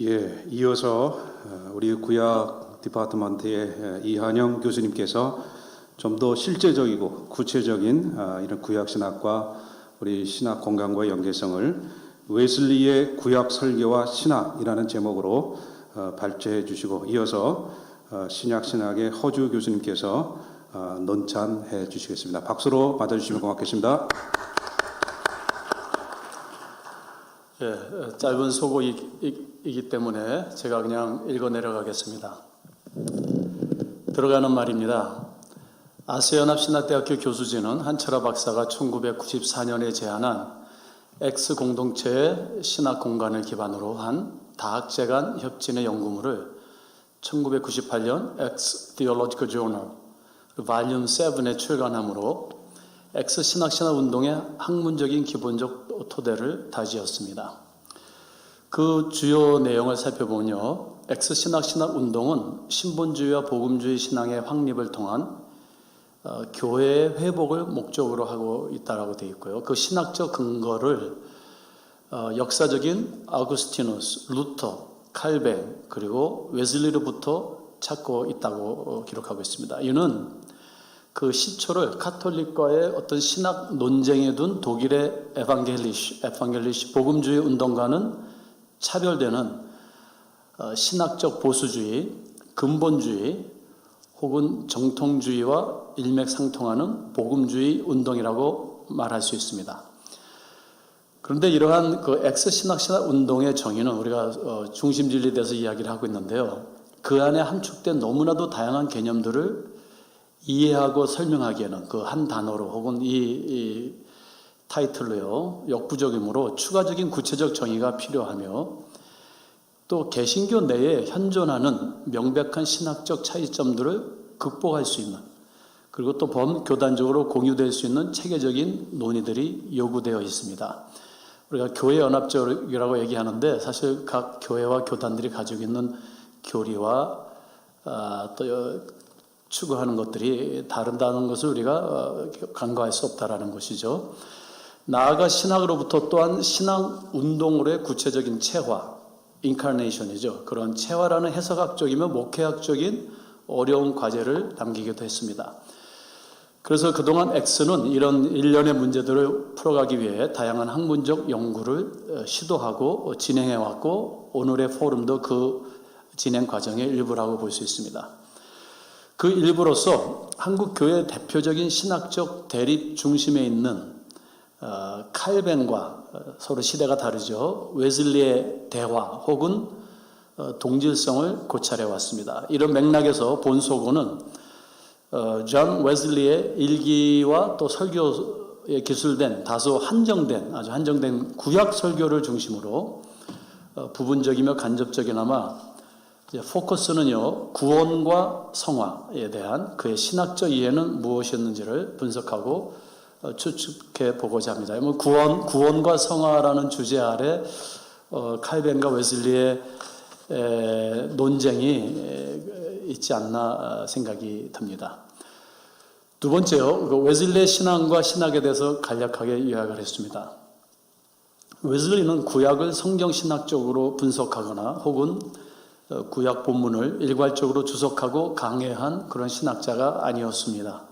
예, 이어서 우리 구약 디파트먼트의 이한영 교수님께서 좀 더 실제적이고 구체적인 이런 구약 신학과 우리 신학 건강과의 연계성을 웨슬리의 구약 설교와 신학이라는 제목으로 발제해 주시고, 이어서 신약 신학의 허주 교수님께서 논찬해 주시겠습니다. 박수로 맞아주시면 고맙겠습니다. 예, 짧은 소고이기 때문에 제가 그냥 읽어 내려가겠습니다. 들어가는 말입니다. 아시아연합신학대학교 교수진은 한철아 박사가 1994년에 제안한 X 공동체의 신학 공간을 기반으로 한 다학제 간 협진의 연구물을 1998년 X Theological Journal Volume 7에 출간함으로 X 신학신학 운동의 학문적인 기본적 토대를 다지었습니다. 그 주요 내용을 살펴보면요, X 신학신학 운동은 신본주의와 복음주의 신앙의 확립을 통한 교회의 회복을 목적으로 하고 있다라고 되어 있고요. 그 신학적 근거를 역사적인 아우구스티누스, 루터, 칼뱅 그리고 웨슬리로부터 찾고 있다고 기록하고 있습니다. 이는 그 시초를 카톨릭과의 어떤 신학 논쟁에 둔 독일의 에반겔리시 복음주의 운동과는 차별되는 신학적 보수주의, 근본주의 혹은 정통주의와 일맥상통하는 복음주의 운동이라고 말할 수 있습니다. 그런데 이러한 그 X 신학 운동의 정의는 우리가 중심진리에 대해서 이야기를 하고 있는데요, 그 안에 함축된 너무나도 다양한 개념들을 이해하고 설명하기에는 그 한 단어로 혹은 이 타이틀로요 역부족이므로 추가적인 구체적 정의가 필요하며, 또 개신교 내에 현존하는 명백한 신학적 차이점들을 극복할 수 있는, 그리고 또 범교단적으로 공유될 수 있는 체계적인 논의들이 요구되어 있습니다. 우리가 교회 연합적이라고 얘기하는데 사실 각 교회와 교단들이 가지고 있는 교리와 또 추구하는 것들이 다르다는 것을 우리가 간과할 수 없다라는 것이죠. 나아가 신학으로부터 또한 신학 운동으로의 구체적인 체화, 인카네이션이죠. 그런 체화라는 해석학적이며 목회학적인 어려운 과제를 남기기도 했습니다. 그래서 그동안 X는 이런 일련의 문제들을 풀어가기 위해 다양한 학문적 연구를 시도하고 진행해왔고, 오늘의 포럼도 그 진행 과정의 일부라고 볼 수 있습니다. 그 일부로서 한국 교회의 대표적인 신학적 대립 중심에 있는 칼뱅과 서로 시대가 다르죠, 웨슬리의 대화 혹은 동질성을 고찰해 왔습니다. 이런 맥락에서 본소고는 존 웨슬리의 일기와 또 설교에 기술된 다소 아주 한정된 구약 설교를 중심으로 부분적이며 간접적이나마 포커스는요, 구원과 성화에 대한 그의 신학적 이해는 무엇이었는지를 분석하고 추측해 보고자 합니다. 구원과 성화라는 주제 아래 칼뱅과 웨슬리의 논쟁이 있지 않나 생각이 듭니다. 두 번째요, 웨슬리의 신앙과 신학에 대해서 간략하게 요약을 했습니다. 웨슬리는 구약을 성경신학적으로 분석하거나 혹은 구약 본문을 일괄적으로 주석하고 강해한 그런 신학자가 아니었습니다.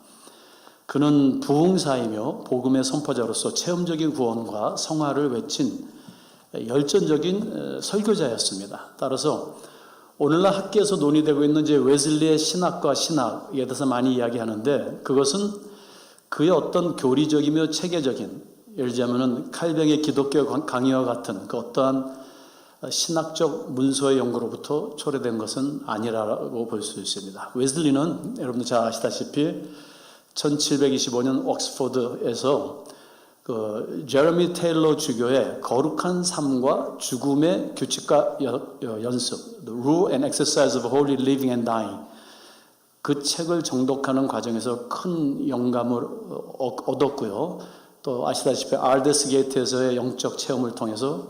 그는 부흥사이며 복음의 선포자로서 체험적인 구원과 성화를 외친 열정적인 설교자였습니다. 따라서 오늘날 학계에서 논의되고 있는 이제 웨슬리의 신학과 신학에 대해서 많이 이야기하는데, 그것은 그의 어떤 교리적이며 체계적인, 예를 들자면은 칼뱅의 기독교 강의와 같은 그 어떠한 신학적 문서의 연구로부터 초래된 것은 아니라고 볼 수 있습니다. 웨슬리는 여러분들 잘 아시다시피 1725년 옥스포드에서 그 제레미 테일러 주교의 거룩한 삶과 죽음의 규칙과 연습, The Rule and Exercise of Holy Living and Dying, 그 책을 정독하는 과정에서 큰 영감을 얻었고요. 또 아시다시피 알데스 게이트에서의 영적 체험을 통해서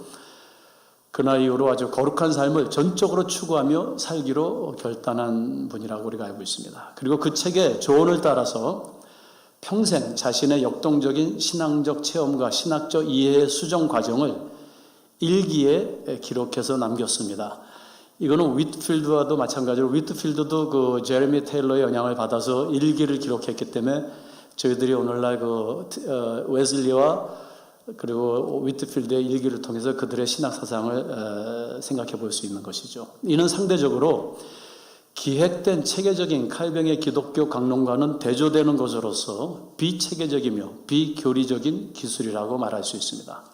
그날 이후로 아주 거룩한 삶을 전적으로 추구하며 살기로 결단한 분이라고 우리가 알고 있습니다. 그리고 그 책의 조언을 따라서 평생 자신의 역동적인 신앙적 체험과 신학적 이해의 수정 과정을 일기에 기록해서 남겼습니다. 이거는 위트필드와도 마찬가지로 위트필드도 그 제레미 테일러의 영향을 받아서 일기를 기록했기 때문에 저희들이 오늘날 웨슬리와 그리고 위트필드의 일기를 통해서 그들의 신학 사상을 생각해 볼 수 있는 것이죠. 이는 상대적으로 기획된 체계적인 칼뱅의 기독교 강론과는 대조되는 것으로서 비체계적이며 비교리적인 기술이라고 말할 수 있습니다.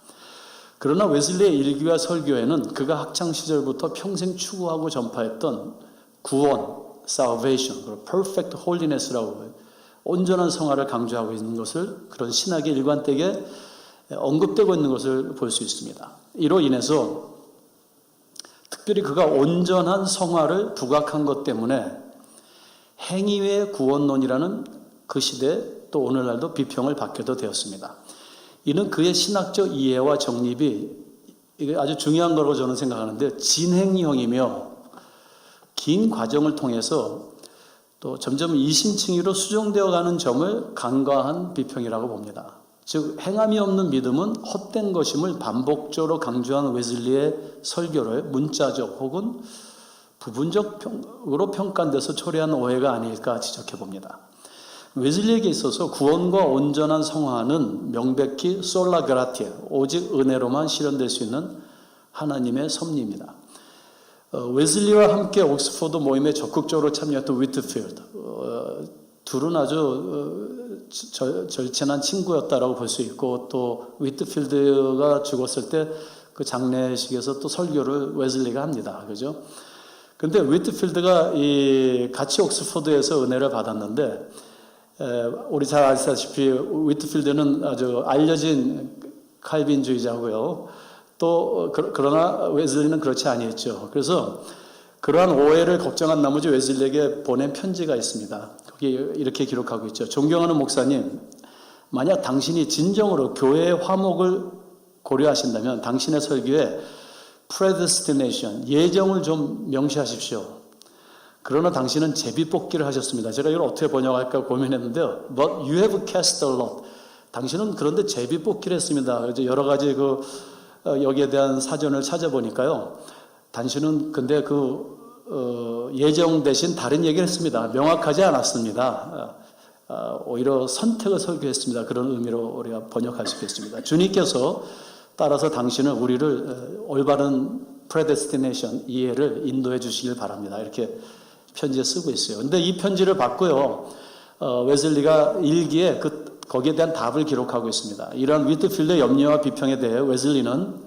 그러나 웨슬리의 일기와 설교에는 그가 학창 시절부터 평생 추구하고 전파했던 구원, salvation, 그리고 perfect holiness라고 온전한 성화를 강조하고 있는 것을 그런 신학의 일관되게 언급되고 있는 것을 볼 수 있습니다. 이로 인해서 특별히 그가 온전한 성화를 부각한 것 때문에 행위의 구원론이라는 그 시대 또 오늘날도 비평을 받게도 되었습니다. 이는 그의 신학적 이해와 정립이 이게 아주 중요한 거라고 저는 생각하는데 진행형이며 긴 과정을 통해서 또 점점 이심층위로 수정되어 가는 점을 간과한 비평이라고 봅니다. 즉 행함이 없는 믿음은 헛된 것임을 반복적으로 강조한 웨슬리의 설교를 문자적 혹은 부분적으로 평가한 데서 초래한 오해가 아닐까 지적해 봅니다. 웨슬리에게 있어서 구원과 온전한 성화는 명백히 솔라 그라티아, 오직 은혜로만 실현될 수 있는 하나님의 섭리입니다. 웨슬리와 함께 옥스퍼드 모임에 적극적으로 참여했던 위트필드, 둘은 아주 절친한 친구였다라고 볼 수 있고 또 위트필드가 죽었을 때 그 장례식에서 또 설교를 웨슬리가 합니다. 그죠? 근데 위트필드가 같이 옥스퍼드에서 은혜를 받았는데 우리 잘 아시다시피 위트필드는 아주 알려진 칼빈주의자고요. 또 그러나 웨슬리는 그렇지 아니했죠. 그래서 그러한 오해를 걱정한 나머지 웨슬리에게 보낸 편지가 있습니다. 거기 이렇게 기록하고 있죠. 존경하는 목사님, 만약 당신이 진정으로 교회의 화목을 고려하신다면 당신의 설교에 predestination, 예정을 좀 명시하십시오. 그러나 당신은 제비뽑기를 하셨습니다. 제가 이걸 어떻게 번역할까 고민했는데요. But you have cast a lot. 당신은 그런데 제비뽑기를 했습니다. 그래서 여러 가지 여기에 대한 사전을 찾아보니까요. 당신은 근데 예정 대신 다른 얘기를 했습니다. 명확하지 않았습니다. 오히려 선택을 설교했습니다. 그런 의미로 우리가 번역할 수 있겠습니다. 주님께서 따라서 당신은 우리를 올바른 predestination, 이해를 인도해 주시길 바랍니다. 이렇게 편지에 쓰고 있어요. 근데 이 편지를 받고요. 웨슬리가 일기에 거기에 대한 답을 기록하고 있습니다. 이러한 위트필드의 염려와 비평에 대해 웨슬리는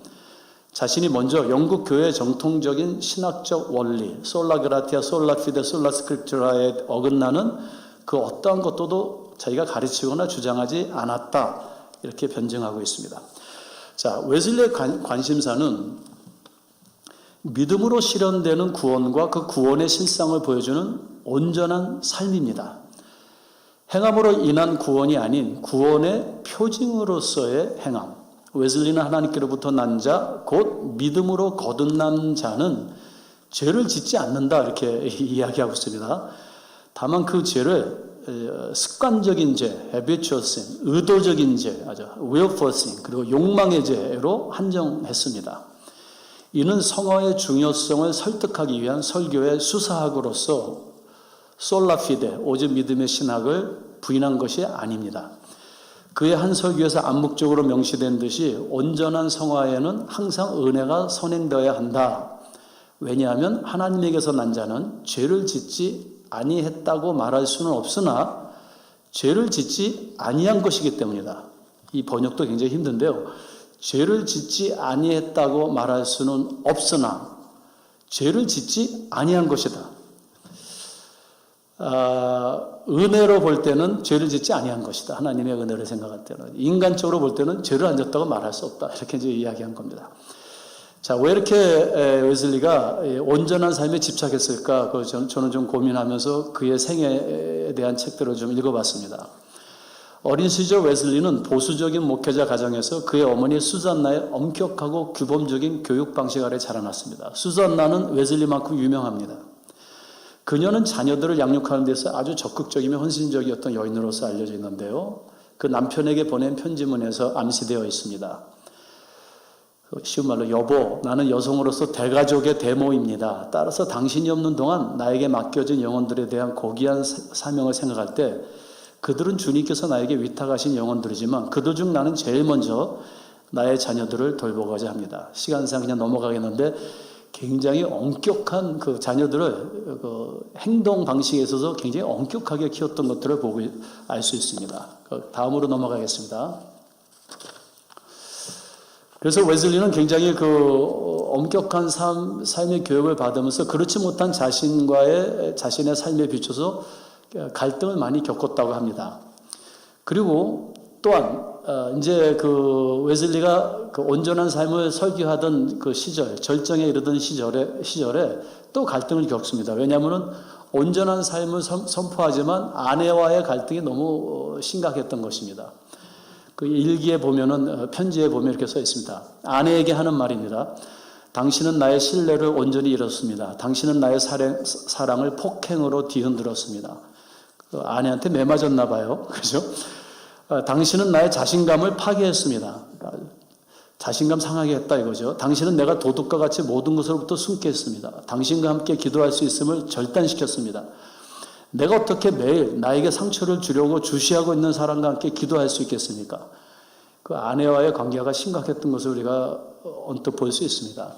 자신이 먼저 영국 교회의 정통적인 신학적 원리, 솔라 그라티아, 솔라 피데, 솔라 스크립트라에 어긋나는 그 어떠한 것도 자기가 가르치거나 주장하지 않았다. 이렇게 변증하고 있습니다. 자, 웨슬리의 관심사는 믿음으로 실현되는 구원과 그 구원의 실상을 보여주는 온전한 삶입니다. 행함으로 인한 구원이 아닌 구원의 표징으로서의 행함. 웨슬리는 하나님께로부터 난 자, 곧 믿음으로 거듭난 자는 죄를 짓지 않는다 이렇게 이야기하고 있습니다. 다만 그 죄를 습관적인 죄, habitual sin, 의도적인 죄, willful sin, 그리고 욕망의 죄로 한정했습니다. 이는 성화의 중요성을 설득하기 위한 설교의 수사학으로서 솔라 피데, 오직 믿음의 신학을 부인한 것이 아닙니다. 그의 한 설교에서 암묵적으로 명시된 듯이 온전한 성화에는 항상 은혜가 선행되어야 한다. 왜냐하면 하나님에게서 난 자는 죄를 짓지 아니했다고 말할 수는 없으나 죄를 짓지 아니한 것이기 때문이다. 이 번역도 굉장히 힘든데요. 죄를 짓지 아니했다고 말할 수는 없으나 죄를 짓지 아니한 것이다. 은혜로 볼 때는 죄를 짓지 아니한 것이다. 하나님의 은혜를 생각할 때는. 인간적으로 볼 때는 죄를 안 졌다고 말할 수 없다. 이렇게 이제 이야기한 겁니다. 자, 왜 이렇게 웨슬리가 온전한 삶에 집착했을까? 저는 좀 고민하면서 그의 생애에 대한 책들을 좀 읽어봤습니다. 어린 시절 웨슬리는 보수적인 목회자 가정에서 그의 어머니 수잔나의 엄격하고 규범적인 교육 방식 아래 자라났습니다. 수잔나는 웨슬리만큼 유명합니다. 그녀는 자녀들을 양육하는 데서 아주 적극적이며 헌신적이었던 여인으로서 알려져 있는데요. 그 남편에게 보낸 편지문에서 암시되어 있습니다. 쉬운 말로 여보, 나는 여성으로서 대가족의 대모입니다. 따라서 당신이 없는 동안 나에게 맡겨진 영혼들에 대한 고귀한 사명을 생각할 때 그들은 주님께서 나에게 위탁하신 영혼들이지만 그들 중 나는 제일 먼저 나의 자녀들을 돌보고자 합니다. 시간상 그냥 넘어가겠는데 굉장히 엄격한 그 자녀들을 그 행동 방식에 있어서 굉장히 엄격하게 키웠던 것들을 보고 알 수 있습니다. 다음으로 넘어가겠습니다. 그래서 웨슬리는 굉장히 그 엄격한 삶의 교육을 받으면서 그렇지 못한 자신의 삶에 비춰서 갈등을 많이 겪었다고 합니다. 그리고 또한 이제 그 웨슬리가 그 온전한 삶을 설교하던 그 시절, 절정에 이르던 시절에 또 갈등을 겪습니다. 왜냐하면 온전한 삶을 선포하지만 아내와의 갈등이 너무 심각했던 것입니다. 그 일기에 보면은 편지에 보면 이렇게 써 있습니다. 아내에게 하는 말입니다. 당신은 나의 신뢰를 온전히 잃었습니다. 당신은 나의 사랑을 폭행으로 뒤흔들었습니다. 그 아내한테 매맞았나 봐요. 그죠? 당신은 나의 자신감을 파괴했습니다. 자신감 상하게 했다 이거죠. 당신은 내가 도둑과 같이 모든 것으로부터 숨게 했습니다. 당신과 함께 기도할 수 있음을 절단시켰습니다. 내가 어떻게 매일 나에게 상처를 주려고 주시하고 있는 사람과 함께 기도할 수 있겠습니까? 그 아내와의 관계가 심각했던 것을 우리가 언뜻 볼 수 있습니다.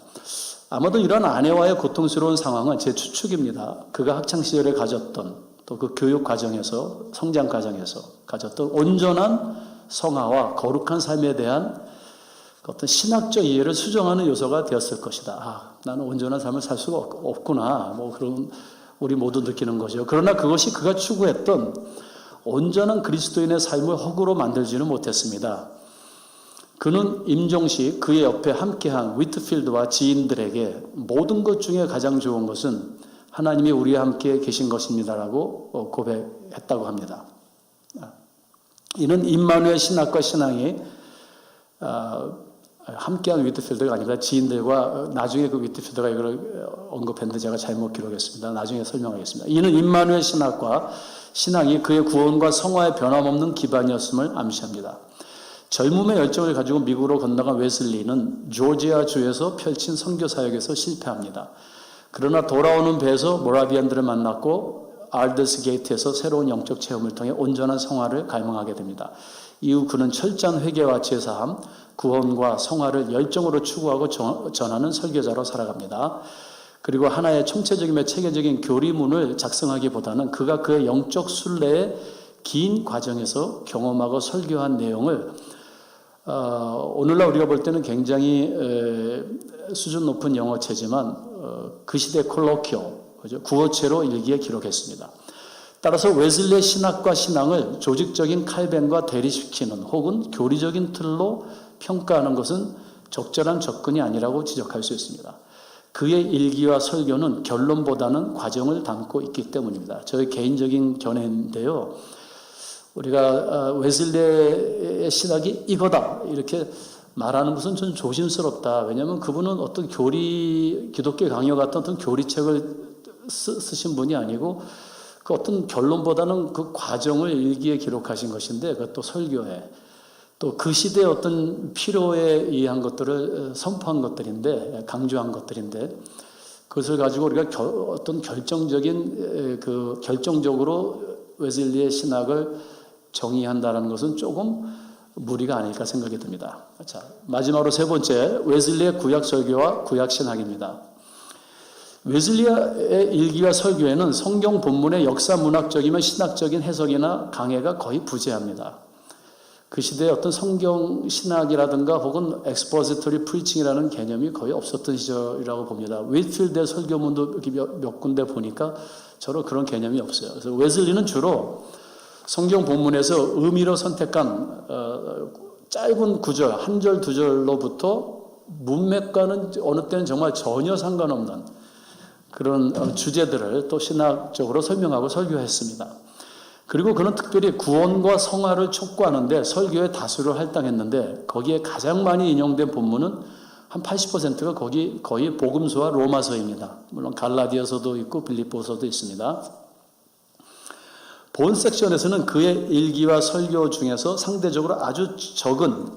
아마도 이런 아내와의 고통스러운 상황은 제 추측입니다. 그가 학창시절에 가졌던 또 그 교육 과정에서 성장 과정에서 가졌던 온전한 성화와 거룩한 삶에 대한 어떤 신학적 이해를 수정하는 요소가 되었을 것이다. 아, 나는 온전한 삶을 살 수가 없구나. 뭐 그런 우리 모두 느끼는 거죠. 그러나 그것이 그가 추구했던 온전한 그리스도인의 삶을 허구로 만들지는 못했습니다. 그는 임종식 그의 옆에 함께한 위트필드와 지인들에게 모든 것 중에 가장 좋은 것은 하나님이 우리와 함께 계신 것입니다라고 고백했다고 합니다. 이는 임마누엘 신학과 신앙이 함께한 위트필드가 아닙니다. 지인들과 나중에 그 위트필드가 이걸 언급했는데 제가 잘못 기록했습니다. 나중에 설명하겠습니다. 이는 임마누엘 신학과 신앙이 그의 구원과 성화의 변함없는 기반이었음을 암시합니다. 젊음의 열정을 가지고 미국으로 건너간 웨슬리는 조지아 주에서 펼친 선교 사역에서 실패합니다. 그러나 돌아오는 배에서 모라비안들을 만났고 알더스 게이트에서 새로운 영적 체험을 통해 온전한 성화를 갈망하게 됩니다. 이후 그는 철저한 회개와 제사함, 구원과 성화를 열정으로 추구하고 전하는 설교자로 살아갑니다. 그리고 하나의 총체적이며 체계적인 교리문을 작성하기보다는 그가 그의 영적 순례의 긴 과정에서 경험하고 설교한 내용을 오늘날 우리가 볼 때는 굉장히 수준 높은 영어체지만 그 시대 콜로키오, 구어체로 일기에 기록했습니다. 따라서 웨슬리의 신학과 신앙을 조직적인 칼뱅과 대리시키는 혹은 교리적인 틀로 평가하는 것은 적절한 접근이 아니라고 지적할 수 있습니다. 그의 일기와 설교는 결론보다는 과정을 담고 있기 때문입니다. 저의 개인적인 견해인데요. 우리가 웨슬리의 신학이 이거다 이렇게 말하는 것은 좀 조심스럽다. 왜냐하면 그분은 어떤 기독교 강요 같은 어떤 교리책을 쓰신 분이 아니고 그 어떤 결론보다는 그 과정을 일기에 기록하신 것인데 그것도 설교에 또 그 시대의 어떤 필요에 의한 것들을 선포한 것들인데 강조한 것들인데 그것을 가지고 우리가 어떤 결정적으로 웨슬리의 신학을 정의한다는 것은 조금 무리가 아닐까 생각이 듭니다. 자, 마지막으로 세 번째, 웨슬리의 구약 설교와 구약 신학입니다. 웨슬리의 일기와 설교에는 성경 본문의 역사 문학적이며 신학적인 해석이나 강해가 거의 부재합니다. 그 시대에 어떤 성경 신학이라든가 혹은 엑스포지터리 프리칭이라는 개념이 거의 없었던 시절이라고 봅니다. 윗필드의 설교문도 몇 군데 보니까 저로 그런 개념이 없어요. 그래서 웨슬리는 주로 성경 본문에서 의미로 선택한 짧은 구절, 한 절, 두 절로부터 문맥과는 어느 때는 정말 전혀 상관없는 그런 주제들을 또 신학적으로 설명하고 설교했습니다. 그리고 그는 특별히 구원과 성화를 촉구하는데 설교의 다수를 할당했는데 거기에 가장 많이 인용된 본문은 한 80%가 거의 복음서와 로마서입니다. 물론 갈라디아서도 있고 빌립보서도 있습니다. 본 섹션에서는 그의 일기와 설교 중에서 상대적으로 아주 적은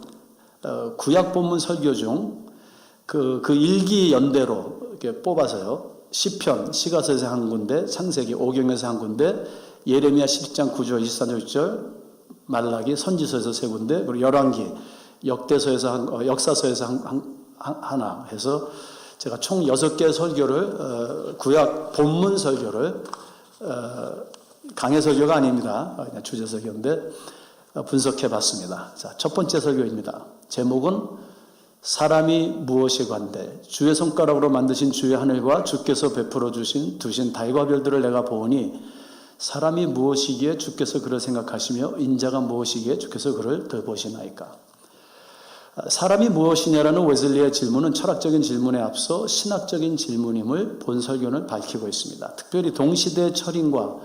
구약 본문 설교 중 그 일기 연대로 이렇게 뽑아서요. 시편, 시가서에서 한 군데, 창세기 5경에서 한 군데, 예레미야 11장 9절, 24절, 6절, 말라기, 선지서에서 세 군데, 그리고 열왕기, 역대서에서 역사서에서 하나 해서 제가 총 6개 설교를 구약 본문 설교를 강해 설교가 아닙니다. 그냥 주제 설교인데 분석해 봤습니다. 자, 첫 번째 설교입니다. 제목은 사람이 무엇이 관대 주의 손가락으로 만드신 주의 하늘과 주께서 베풀어 두신 달과 별들을 내가 보오니 사람이 무엇이기에 주께서 그를 생각하시며 인자가 무엇이기에 주께서 그를 돌보시나이까. 사람이 무엇이냐라는 웨슬리의 질문은 철학적인 질문에 앞서 신학적인 질문임을 본 설교는 밝히고 있습니다. 특별히 동시대 철인과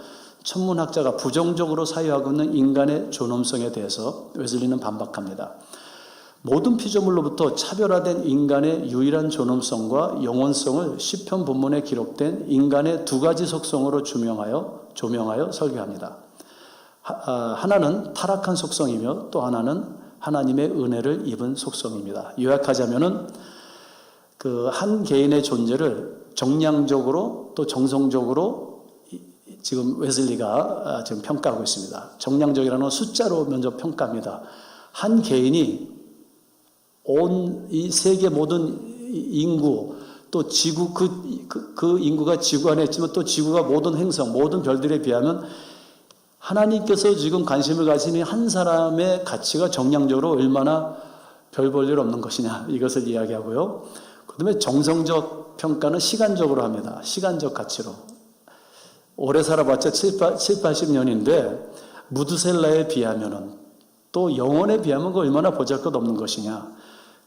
천문학자가 부정적으로 사유하고 있는 인간의 존엄성에 대해서 웨슬리는 반박합니다. 모든 피조물로부터 차별화된 인간의 유일한 존엄성과 영원성을 시편 본문에 기록된 인간의 두 가지 속성으로 조명하여 설교합니다. 하나는 타락한 속성이며 또 하나는 하나님의 은혜를 입은 속성입니다. 요약하자면은 그 한 개인의 존재를 정량적으로 또 정성적으로 지금 웨슬리가 지금 평가하고 있습니다. 정량적이라는 건 숫자로 먼저 평가합니다. 한 개인이 온 이 세계 모든 인구 또 지구 그 인구가 지구 안에 있지만 또 지구가 모든 행성 모든 별들에 비하면 하나님께서 지금 관심을 가지는 한 사람의 가치가 정량적으로 얼마나 별 볼 일 없는 것이냐 이것을 이야기하고요. 그다음에 정성적 평가는 시간적으로 합니다. 시간적 가치로. 오래 살아봤자 80년인데 무드셀라에 비하면은 또 영혼에 비하면 그 얼마나 보잘것없는 것이냐.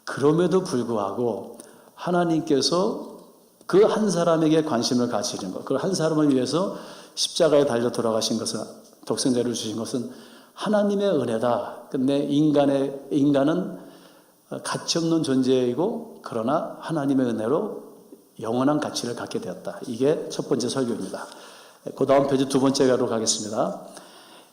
그럼에도 불구하고 하나님께서 그 한 사람에게 관심을 가지는 것, 그 한 사람을 위해서 십자가에 달려 돌아가신 것은 독생자를 주신 것은 하나님의 은혜다. 근데 인간은 가치없는 존재이고 그러나 하나님의 은혜로 영원한 가치를 갖게 되었다. 이게 첫 번째 설교입니다. 그 다음 페이지 두 번째 가로 가겠습니다.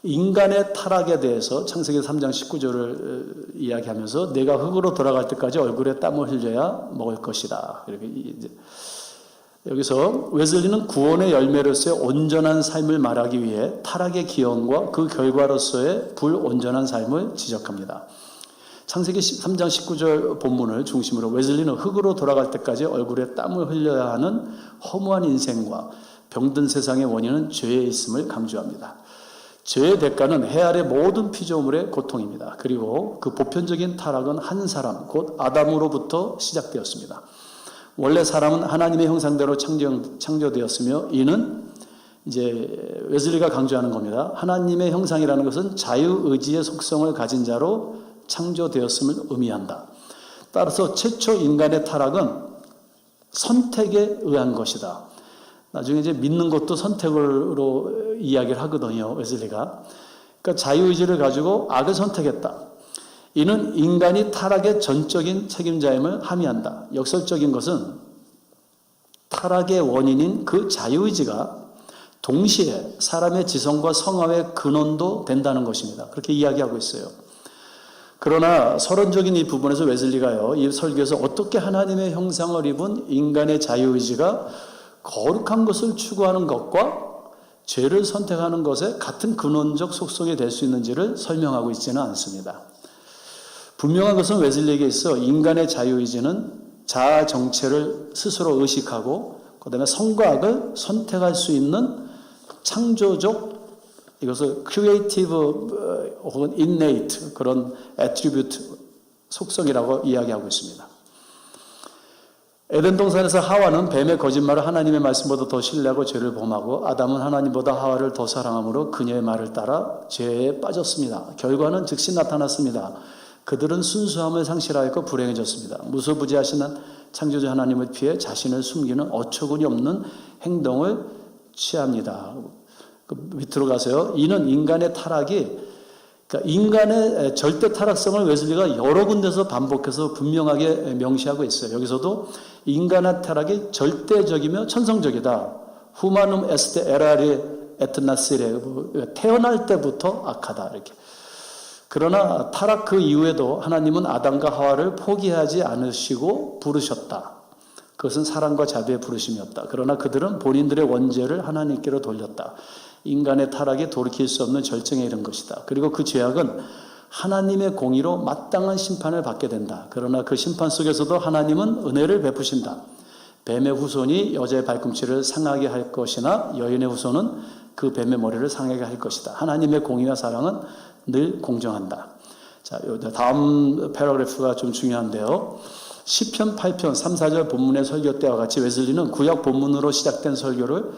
인간의 타락에 대해서 창세기 3장 19절을 이야기하면서 내가 흙으로 돌아갈 때까지 얼굴에 땀을 흘려야 먹을 것이다. 이렇게 이제 여기서 웨슬리는 구원의 열매로서의 온전한 삶을 말하기 위해 타락의 기원과 그 결과로서의 불온전한 삶을 지적합니다. 창세기 3장 19절 본문을 중심으로 웨슬리는 흙으로 돌아갈 때까지 얼굴에 땀을 흘려야 하는 허무한 인생과 병든 세상의 원인은 죄에 있음을 강조합니다. 죄의 대가는 해 아래 모든 피조물의 고통입니다. 그리고 그 보편적인 타락은 한 사람, 곧 아담으로부터 시작되었습니다. 원래 사람은 하나님의 형상대로 창조되었으며 이는 이제 웨슬리가 강조하는 겁니다. 하나님의 형상이라는 것은 자유의지의 속성을 가진 자로 창조되었음을 의미한다. 따라서 최초 인간의 타락은 선택에 의한 것이다. 나중에 이제 믿는 것도 선택으로 이야기를 하거든요, 웨슬리가. 그러니까 자유의지를 가지고 악을 선택했다. 이는 인간이 타락의 전적인 책임자임을 함의한다. 역설적인 것은 타락의 원인인 그 자유의지가 동시에 사람의 지성과 성함의 근원도 된다는 것입니다. 그렇게 이야기하고 있어요. 그러나 서론적인 이 부분에서 웨슬리가요, 이 설교에서 어떻게 하나님의 형상을 입은 인간의 자유의지가 거룩한 것을 추구하는 것과 죄를 선택하는 것에 같은 근원적 속성이 될 수 있는지를 설명하고 있지는 않습니다. 분명한 것은 웨슬리에게 있어 인간의 자유의지는 자아 정체를 스스로 의식하고 그 다음에 선과 악을 선택할 수 있는 창조적 이것을 creative 혹은 innate 그런 attribute 속성이라고 이야기하고 있습니다. 에덴 동산에서 하와는 뱀의 거짓말을 하나님의 말씀보다 더 신뢰하고 죄를 범하고 아담은 하나님보다 하와를 더 사랑함으로 그녀의 말을 따라 죄에 빠졌습니다. 결과는 즉시 나타났습니다. 그들은 순수함을 상실하였고 불행해졌습니다. 무소부지하신 창조주 하나님을 피해 자신을 숨기는 어처구니 없는 행동을 취합니다. 밑으로 가세요. 이는 인간의 타락이 그러니까 인간의 절대 타락성을 웨슬리가 여러 군데서 반복해서 분명하게 명시하고 있어요. 여기서도 인간의 타락이 절대적이며 천성적이다. 후마눔 에스테 에라리 에트나시레 태어날 때부터 악하다 이렇게. 그러나 타락 그 이후에도 하나님은 아담과 하와를 포기하지 않으시고 부르셨다. 그것은 사랑과 자비의 부르심이었다. 그러나 그들은 본인들의 원죄를 하나님께로 돌렸다. 인간의 타락에 돌이킬 수 없는 절정에 이른 것이다. 그리고 그 죄악은 하나님의 공의로 마땅한 심판을 받게 된다. 그러나 그 심판 속에서도 하나님은 은혜를 베푸신다. 뱀의 후손이 여자의 발꿈치를 상하게 할 것이나 여인의 후손은 그 뱀의 머리를 상하게 할 것이다. 하나님의 공의와 사랑은 늘 공정한다. 자, 다음 패러그래프가 좀 중요한데요. 시편 8편 3, 4절 본문의 설교 때와 같이 웨슬리는 구약 본문으로 시작된 설교를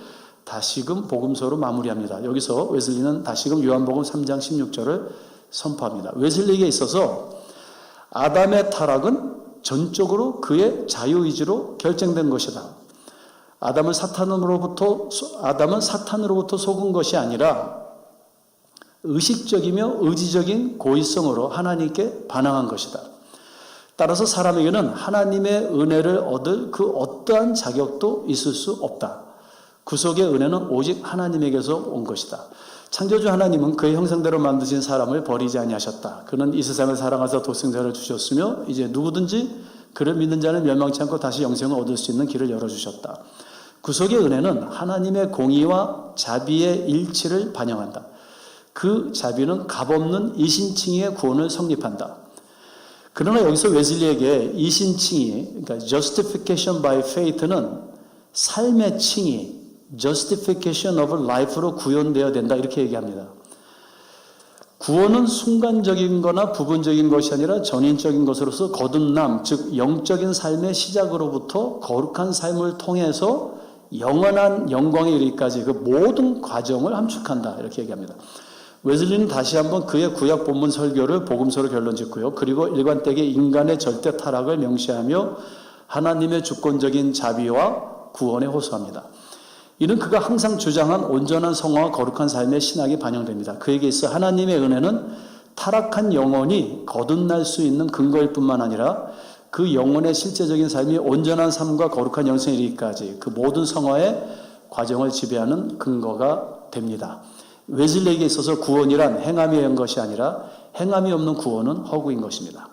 다시금 복음서로 마무리합니다. 여기서 웨슬리는 다시금 요한복음 3장 16절을 선포합니다. 웨슬리에게 있어서 아담의 타락은 전적으로 그의 자유의지로 결정된 것이다. 아담은 사탄으로부터 속은 것이 아니라 의식적이며 의지적인 고의성으로 하나님께 반항한 것이다. 따라서 사람에게는 하나님의 은혜를 얻을 그 어떠한 자격도 있을 수 없다. 구속의 은혜는 오직 하나님에게서 온 것이다. 창조주 하나님은 그의 형상대로 만드신 사람을 버리지 아니하셨다. 그는 이 세상을 사랑하사 독생자를 주셨으며 이제 누구든지 그를 믿는 자는 멸망치 않고 다시 영생을 얻을 수 있는 길을 열어주셨다. 구속의 은혜는 하나님의 공의와 자비의 일치를 반영한다. 그 자비는 값없는 이신칭의의 구원을 성립한다. 그러나 여기서 웨슬리에게 이신칭의, 그러니까 justification by faith는 삶의 칭의, justification of life로 구현되어야 된다 이렇게 얘기합니다. 구원은 순간적인 거나 부분적인 것이 아니라 전인적인 것으로서 거듭남, 즉 영적인 삶의 시작으로부터 거룩한 삶을 통해서 영원한 영광에 이르기까지 그 모든 과정을 함축한다 이렇게 얘기합니다. 웨슬리는 다시 한번 그의 구약 본문 설교를 복음서로 결론짓고요. 그리고 일관되게 인간의 절대 타락을 명시하며 하나님의 주권적인 자비와 구원에 호소합니다. 이는 그가 항상 주장한 온전한 성화와 거룩한 삶의 신학이 반영됩니다. 그에게 있어 하나님의 은혜는 타락한 영혼이 거듭날 수 있는 근거일 뿐만 아니라 그 영혼의 실제적인 삶이 온전한 삶과 거룩한 영생에 이르기까지 그 모든 성화의 과정을 지배하는 근거가 됩니다. 웨슬리에게 있어서 구원이란 행함이 한 것이 아니라 행함이 없는 구원은 허구인 것입니다.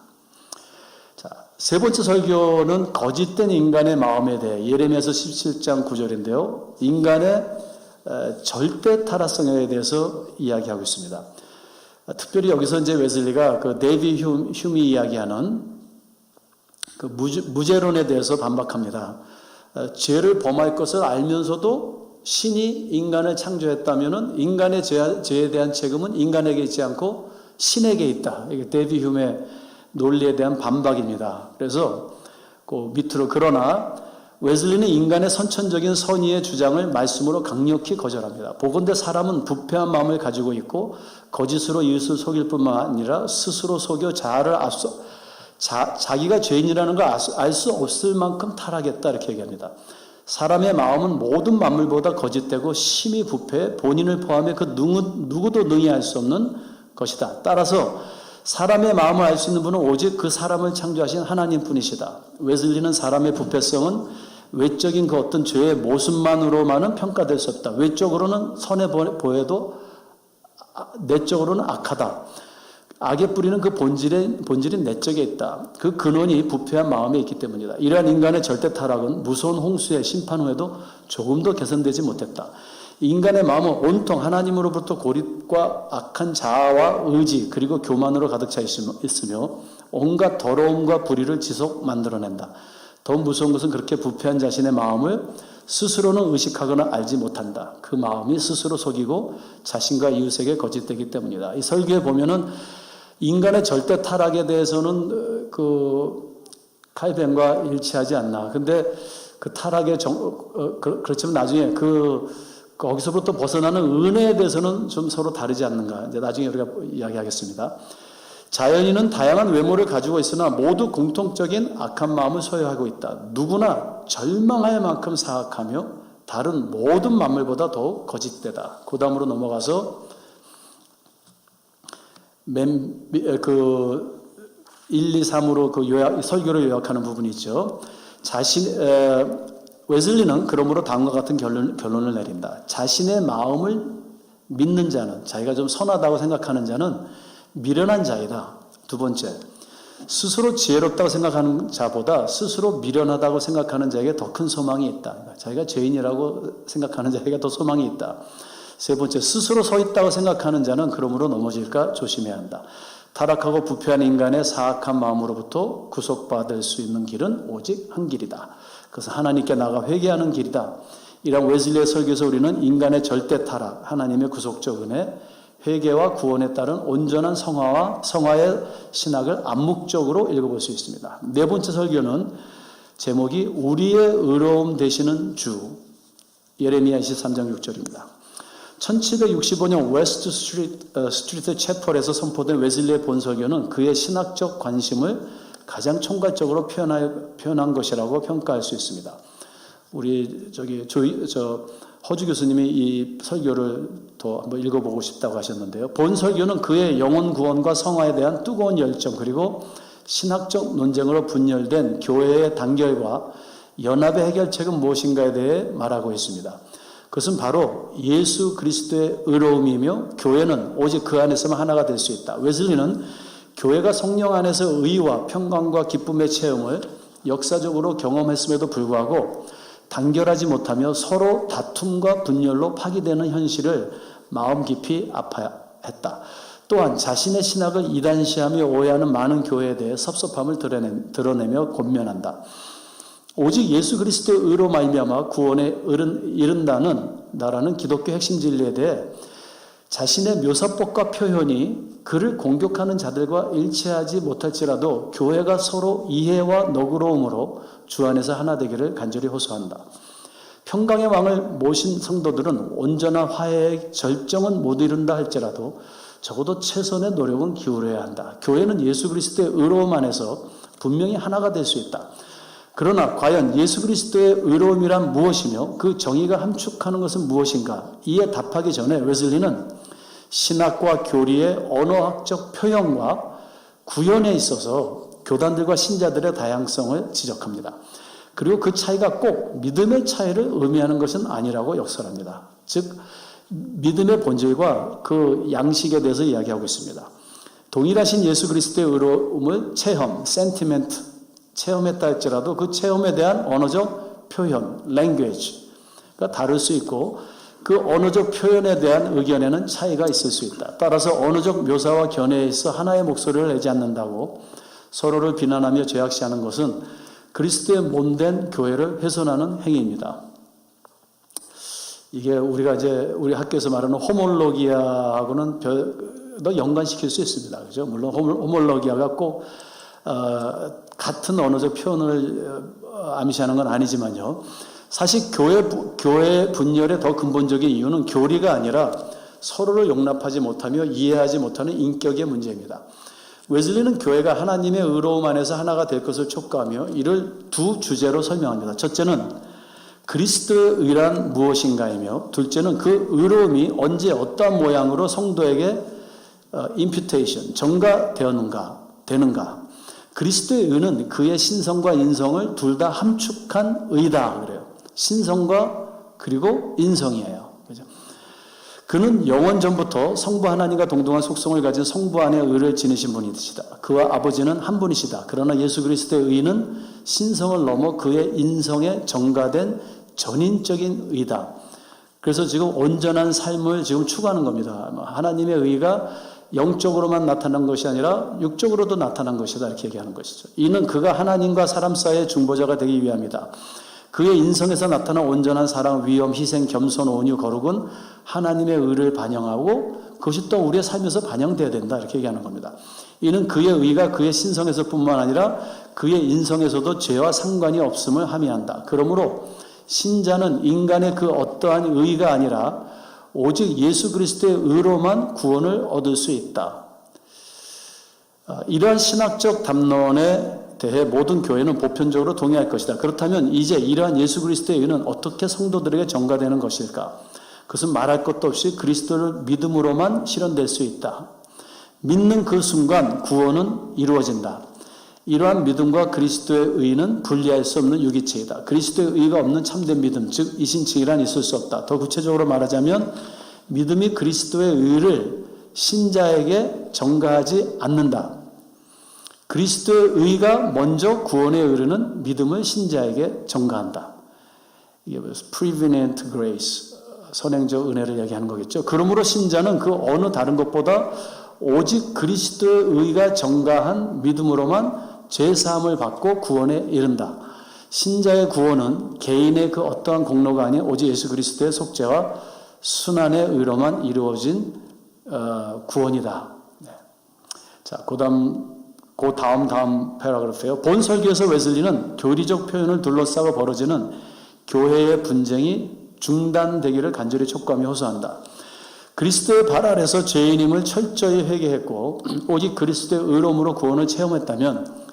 자, 세 번째 설교는 거짓된 인간의 마음에 대해 예레미야서 17장 9절인데요. 인간의 절대 타락성에 대해서 이야기하고 있습니다. 특별히 여기서 이제 웨슬리가 그 데이비 휴미 이야기하는 그 무죄론에 대해서 반박합니다. 죄를 범할 것을 알면서도 신이 인간을 창조했다면 인간의 죄에 대한 책임은 인간에게 있지 않고 신에게 있다. 이게 데이비 휴미의 논리에 대한 반박입니다. 그래서 그 밑으로 그러나 웨슬리는 인간의 선천적인 선의의 주장을 말씀으로 강력히 거절합니다. 보건대 사람은 부패한 마음을 가지고 있고 거짓으로 이웃을 속일 뿐만 아니라 스스로 속여 자기가 죄인이라는 걸 알 수 없을 만큼 타락했다 이렇게 얘기합니다. 사람의 마음은 모든 만물보다 거짓되고 심히 부패해 본인을 포함해 그 누구도 능히 알 수 없는 것이다. 따라서 사람의 마음을 알 수 있는 분은 오직 그 사람을 창조하신 하나님뿐이시다. 웨슬리는 사람의 부패성은 외적인 그 어떤 죄의 모습만으로만은 평가될 수 없다. 외적으로는 선해 보여도 내적으로는 악하다. 악의 뿌리는 그 본질이 내적에 있다. 그 근원이 부패한 마음에 있기 때문이다. 이러한 인간의 절대 타락은 무서운 홍수의 심판 후에도 조금도 개선되지 못했다. 인간의 마음은 온통 하나님으로부터 고립과 악한 자아와 의지 그리고 교만으로 가득 차 있으며 온갖 더러움과 불의를 지속 만들어낸다. 더 무서운 것은 그렇게 부패한 자신의 마음을 스스로는 의식하거나 알지 못한다. 그 마음이 스스로 속이고 자신과 이웃에게 거짓되기 때문이다. 이 설교에 보면은 인간의 절대 타락에 대해서는 그 칼뱅과 일치하지 않나. 근데 그 타락의 그렇지만 나중에 거기서부터 벗어나는 은혜에 대해서는 좀 서로 다르지 않는가. 이제 나중에 우리가 이야기하겠습니다. 자연인은 다양한 외모를 가지고 있으나 모두 공통적인 악한 마음을 소유하고 있다. 누구나 절망할 만큼 사악하며 다른 모든 만물보다 더 거짓되다. 그 다음으로 넘어가서 1, 2, 3으로 그 설교를 요약하는 부분이 있죠. 웨슬리는 그러므로 다음과 같은 결론을 내린다. 자신의 마음을 믿는 자는, 자기가 좀 선하다고 생각하는 자는 미련한 자이다. 두 번째, 스스로 지혜롭다고 생각하는 자보다 스스로 미련하다고 생각하는 자에게 더 큰 소망이 있다. 자기가 죄인이라고 생각하는 자에게 더 소망이 있다. 세 번째, 스스로 서 있다고 생각하는 자는 그러므로 넘어질까 조심해야 한다. 타락하고 부패한 인간의 사악한 마음으로부터 구속받을 수 있는 길은 오직 한 길이다. 그것은 하나님께 나가 회개하는 길이다. 이런 웨슬리의 설교에서 우리는 인간의 절대 타락, 하나님의 구속적 은혜, 회개와 구원에 따른 온전한 성화의 신학을 암묵적으로 읽어볼 수 있습니다. 네 번째 설교는 제목이 우리의 의로움 되시는 주, 예레미야 23장 6절입니다. 1765년 웨스트 스트리트 채펄에서 선포된 웨슬리의 본설교는 그의 신학적 관심을 가장 총괄적으로 표현한 것이라고 평가할 수 있습니다. 우리 허주 교수님이 이 설교를 더 한번 읽어보고 싶다고 하셨는데요. 본 설교는 그의 영혼 구원과 성화에 대한 뜨거운 열정, 그리고 신학적 논쟁으로 분열된 교회의 단결과 연합의 해결책은 무엇인가에 대해 말하고 있습니다. 그것은 바로 예수 그리스도의 의로움이며 교회는 오직 그 안에서만 하나가 될 수 있다. 웨슬리는 교회가 성령 안에서 의와 평강과 기쁨의 체험을 역사적으로 경험했음에도 불구하고 단결하지 못하며 서로 다툼과 분열로 파기되는 현실을 마음 깊이 아파했다. 또한 자신의 신학을 이단시하며 오해하는 많은 교회에 대해 섭섭함을 드러내며 권면한다. 오직 예수 그리스도의 의로 말미암아 구원에 이른다는 나라는 기독교 핵심 진리에 대해 자신의 묘사법과 표현이 그를 공격하는 자들과 일치하지 못할지라도 교회가 서로 이해와 너그러움으로 주 안에서 하나 되기를 간절히 호소한다. 평강의 왕을 모신 성도들은 온전한 화해의 절정은 못 이룬다 할지라도 적어도 최선의 노력은 기울여야 한다. 교회는 예수 그리스도의 의로움 안에서 분명히 하나가 될 수 있다. 그러나 과연 예수 그리스도의 의로움이란 무엇이며 그 정의가 함축하는 것은 무엇인가? 이에 답하기 전에 웨슬리는 신학과 교리의 언어학적 표현과 구현에 있어서 교단들과 신자들의 다양성을 지적합니다. 그리고 그 차이가 꼭 믿음의 차이를 의미하는 것은 아니라고 역설합니다. 즉 믿음의 본질과 그 양식에 대해서 이야기하고 있습니다. 동일하신 예수 그리스도의 의로움을 체험, 센티멘트, 체험했다 할지라도 그 체험에 대한 언어적 표현, language가 다를 수 있고 그 언어적 표현에 대한 의견에는 차이가 있을 수 있다. 따라서 언어적 묘사와 견해에 있어 하나의 목소리를 내지 않는다고 서로를 비난하며 죄악시하는 것은 그리스도의 몸된 교회를 훼손하는 행위입니다. 이게 우리가 이제 우리 학교에서 말하는 호몰로기아하고는 더 연관시킬 수 있습니다. 그죠? 물론 호몰로기아가 꼭 같은 언어적 표현을 암시하는 건 아니지만요. 사실 교회 분열의 더 근본적인 이유는 교리가 아니라 서로를 용납하지 못하며 이해하지 못하는 인격의 문제입니다. 웨슬리는 교회가 하나님의 의로움 안에서 하나가 될 것을 촉구하며 이를 두 주제로 설명합니다. 첫째는 그리스도의 의란 무엇인가이며 둘째는 그 의로움이 언제 어떠한 모양으로 성도에게 imputation, 전가되는가. 그리스도의 의는 그의 신성과 인성을 둘 다 함축한 의다 그래요. 신성과 그리고 인성이에요. 그죠? 그는 영원 전부터 성부 하나님과 동등한 속성을 가진 성부 안에 의를 지니신 분이시다. 그와 아버지는 한 분이시다. 그러나 예수 그리스도의 의는 신성을 넘어 그의 인성에 전가된 전인적인 의다. 그래서 지금 온전한 삶을 지금 추구하는 겁니다. 하나님의 의가 영적으로만 나타난 것이 아니라 육적으로도 나타난 것이다 이렇게 얘기하는 것이죠. 이는 그가 하나님과 사람 사이의 중보자가 되기 위함이다. 그의 인성에서 나타난 온전한 사랑, 위엄, 희생, 겸손, 온유, 거룩은 하나님의 의를 반영하고 그것이 또 우리의 삶에서 반영되어야 된다 이렇게 얘기하는 겁니다. 이는 그의 의가 그의 신성에서뿐만 아니라 그의 인성에서도 죄와 상관이 없음을 함의한다. 그러므로 신자는 인간의 그 어떠한 의가 아니라 오직 예수 그리스도의 의로만 구원을 얻을 수 있다. 이러한 신학적 담론에 대해 모든 교회는 보편적으로 동의할 것이다. 그렇다면 이제 이러한 예수 그리스도의 의는 어떻게 성도들에게 전가되는 것일까? 그것은 말할 것도 없이 그리스도를 믿음으로만 실현될 수 있다. 믿는 그 순간 구원은 이루어진다. 이러한 믿음과 그리스도의 의는 분리할 수 없는 유기체이다. 그리스도의 의가 없는 참된 믿음, 즉 이신칭이란 있을 수 없다. 더 구체적으로 말하자면 믿음이 그리스도의 의를 신자에게 전가하지 않는다. 그리스도의 의가 먼저 구원에 이르는 믿음을 신자에게 전가한다. 이게 prevenient grace, 선행적 은혜를 얘기하는 거겠죠. 그러므로 신자는 그 어느 다른 것보다 오직 그리스도의 의가 전가한 믿음으로만 죄사함을 받고 구원에 이른다. 신자의 구원은 개인의 그 어떠한 공로가 아닌 오직 예수 그리스도의 속죄와 순환의 의로만 이루어진 구원이다. 네. 자, 그 다음 패러그래프예요. 본 설교에서 웨슬리는 교리적 표현을 둘러싸고 벌어지는 교회의 분쟁이 중단되기를 간절히 촉구하며 호소한다. 그리스도의 발 아래서 죄인임을 철저히 회개했고 오직 그리스도의 의로움으로 구원을 체험했다면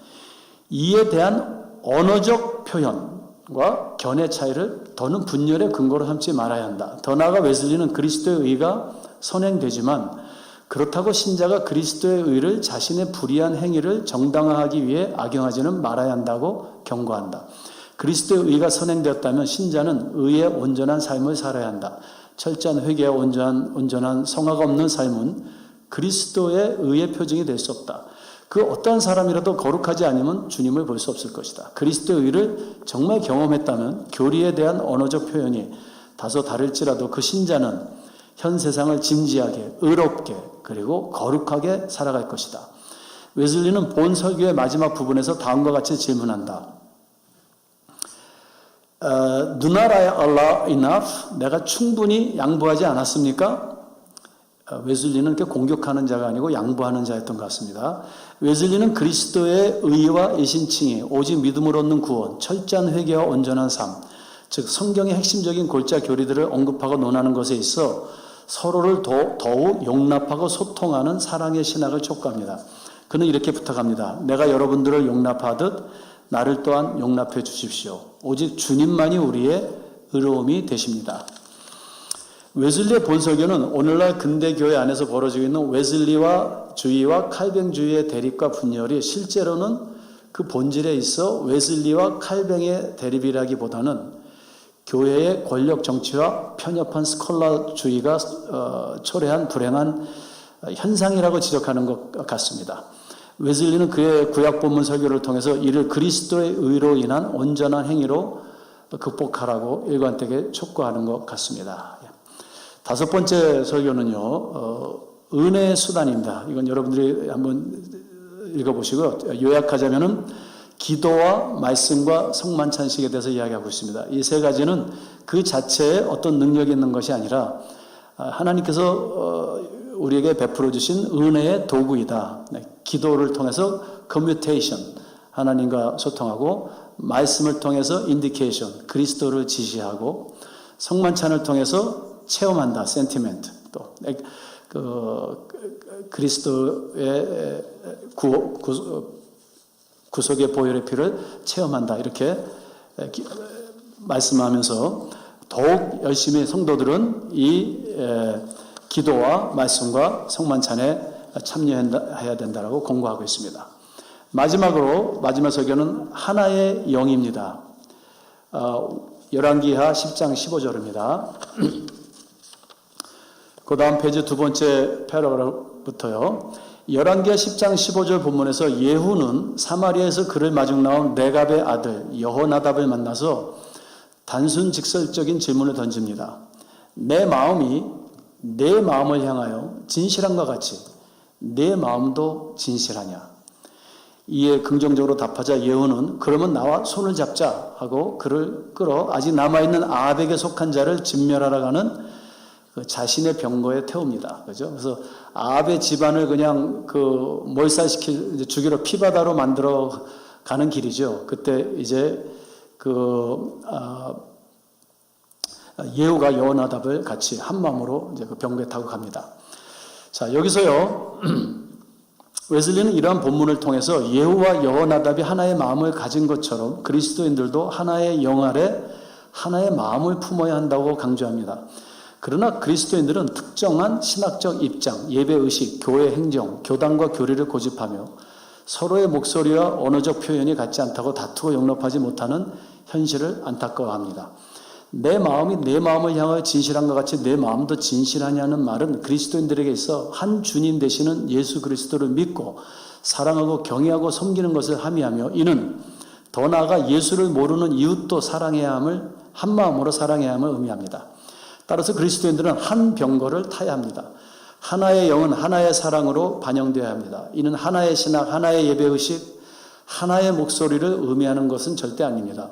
이에 대한 언어적 표현과 견해 차이를 더는 분열의 근거로 삼지 말아야 한다. 더 나아가 웨슬리는 그리스도의 의가 선행되지만 그렇다고 신자가 그리스도의 의를 자신의 불의한 행위를 정당화하기 위해 악용하지는 말아야 한다고 경고한다. 그리스도의 의가 선행되었다면 신자는 의의 온전한 삶을 살아야 한다. 철저한 회개와 온전한 성화가 없는 삶은 그리스도의 의의 표징이 될 수 없다. 그 어떠한 사람이라도 거룩하지 않으면 주님을 볼 수 없을 것이다. 그리스도의 의를 정말 경험했다면 교리에 대한 언어적 표현이 다소 다를지라도 그 신자는 현 세상을 진지하게, 의롭게, 그리고 거룩하게 살아갈 것이다. 웨슬리는 본 설교의 마지막 부분에서 다음과 같이 질문한다. Do not I allow enough? 내가 충분히 양보하지 않았습니까? 웨슬리는 이렇게 공격하는 자가 아니고 양보하는 자였던 것 같습니다. 웨슬리는 그리스도의 의와 이신칭이 오직 믿음으로 얻는 구원, 철저한 회개와 온전한 삶, 즉 성경의 핵심적인 골자 교리들을 언급하고 논하는 것에 있어 서로를 더욱 용납하고 소통하는 사랑의 신학을 촉구합니다. 그는 이렇게 부탁합니다. 내가 여러분들을 용납하듯 나를 또한 용납해 주십시오. 오직 주님만이 우리의 의로움이 되십니다. 웨슬리의 본설교는 오늘날 근대 교회 안에서 벌어지고 있는 웨슬리와 주의와 칼뱅주의의 대립과 분열이 실제로는 그 본질에 있어 웨슬리와 칼뱅의 대립이라기보다는 교회의 권력 정치와 편협한 스콜라주의가 초래한 불행한 현상이라고 지적하는 것 같습니다. 웨슬리는 그의 구약 본문 설교를 통해서 이를 그리스도의 의로 인한 온전한 행위로 극복하라고 일관되게 촉구하는 것 같습니다. 다섯 번째 설교는요, 은혜의 수단입니다. 이건 여러분들이 한번 읽어보시고 요약하자면은 기도와 말씀과 성만찬식에 대해서 이야기하고 있습니다. 이 세 가지는 그 자체에 어떤 능력이 있는 것이 아니라 하나님께서 우리에게 베풀어 주신 은혜의 도구이다. 기도를 통해서 커뮤니케이션, 하나님과 소통하고, 말씀을 통해서 인디케이션, 그리스도를 지시하고, 성만찬을 통해서 체험한다, 센티멘트, 또 그리스도의 구속의 보혈의 피를 체험한다, 이렇게 말씀하면서 더욱 열심히 성도들은 이 기도와 말씀과 성만찬에 참여해야 된다라고 공고하고 있습니다. 마지막으로 마지막 설교는 하나의 영입니다. 열왕기하 10장 15절입니다. 그 다음 페이지 두 번째 패러그래프부터요. 열왕기하 10장 15절 본문에서 예후는 사마리아에서 그를 마중 나온 레갑의 아들 여호나답을 만나서 단순 직설적인 질문을 던집니다. 내 마음이 내 마음을 향하여 진실함과 같이 내 마음도 진실하냐? 이에 긍정적으로 답하자 예후는 그러면 나와 손을 잡자 하고 그를 끌어 아직 남아있는 아합에게 속한 자를 진멸하러 가는 그 자신의 병거에 태웁니다. 그죠? 그래서 아합의 집안을 그냥 몰살시킬 죽이러 피바다로 만들어 가는 길이죠. 그때 이제 예후가 여호나답을 같이 한 마음으로 이제 그 병거에 타고 갑니다. 자, 여기서요, 웨슬리는 이러한 본문을 통해서 예후와 여호나답이 하나의 마음을 가진 것처럼 그리스도인들도 하나의 영 아래 하나의 마음을 품어야 한다고 강조합니다. 그러나 그리스도인들은 특정한 신학적 입장, 예배의식, 교회 행정, 교단과 교리를 고집하며 서로의 목소리와 언어적 표현이 같지 않다고 다투고 용납하지 못하는 현실을 안타까워합니다. 내 마음이 내 마음을 향하여 진실한 것 같이 내 마음도 진실하냐는 말은 그리스도인들에게 있어 한 주님 되시는 예수 그리스도를 믿고 사랑하고 경외하고 섬기는 것을 함의하며, 이는 더 나아가 예수를 모르는 이웃도 사랑해야 함을, 한 마음으로 사랑해야 함을 의미합니다. 따라서 그리스도인들은 한 병거를 타야 합니다. 하나의 영은 하나의 사랑으로 반영되어야 합니다. 이는 하나의 신학, 하나의 예배의식, 하나의 목소리를 의미하는 것은 절대 아닙니다.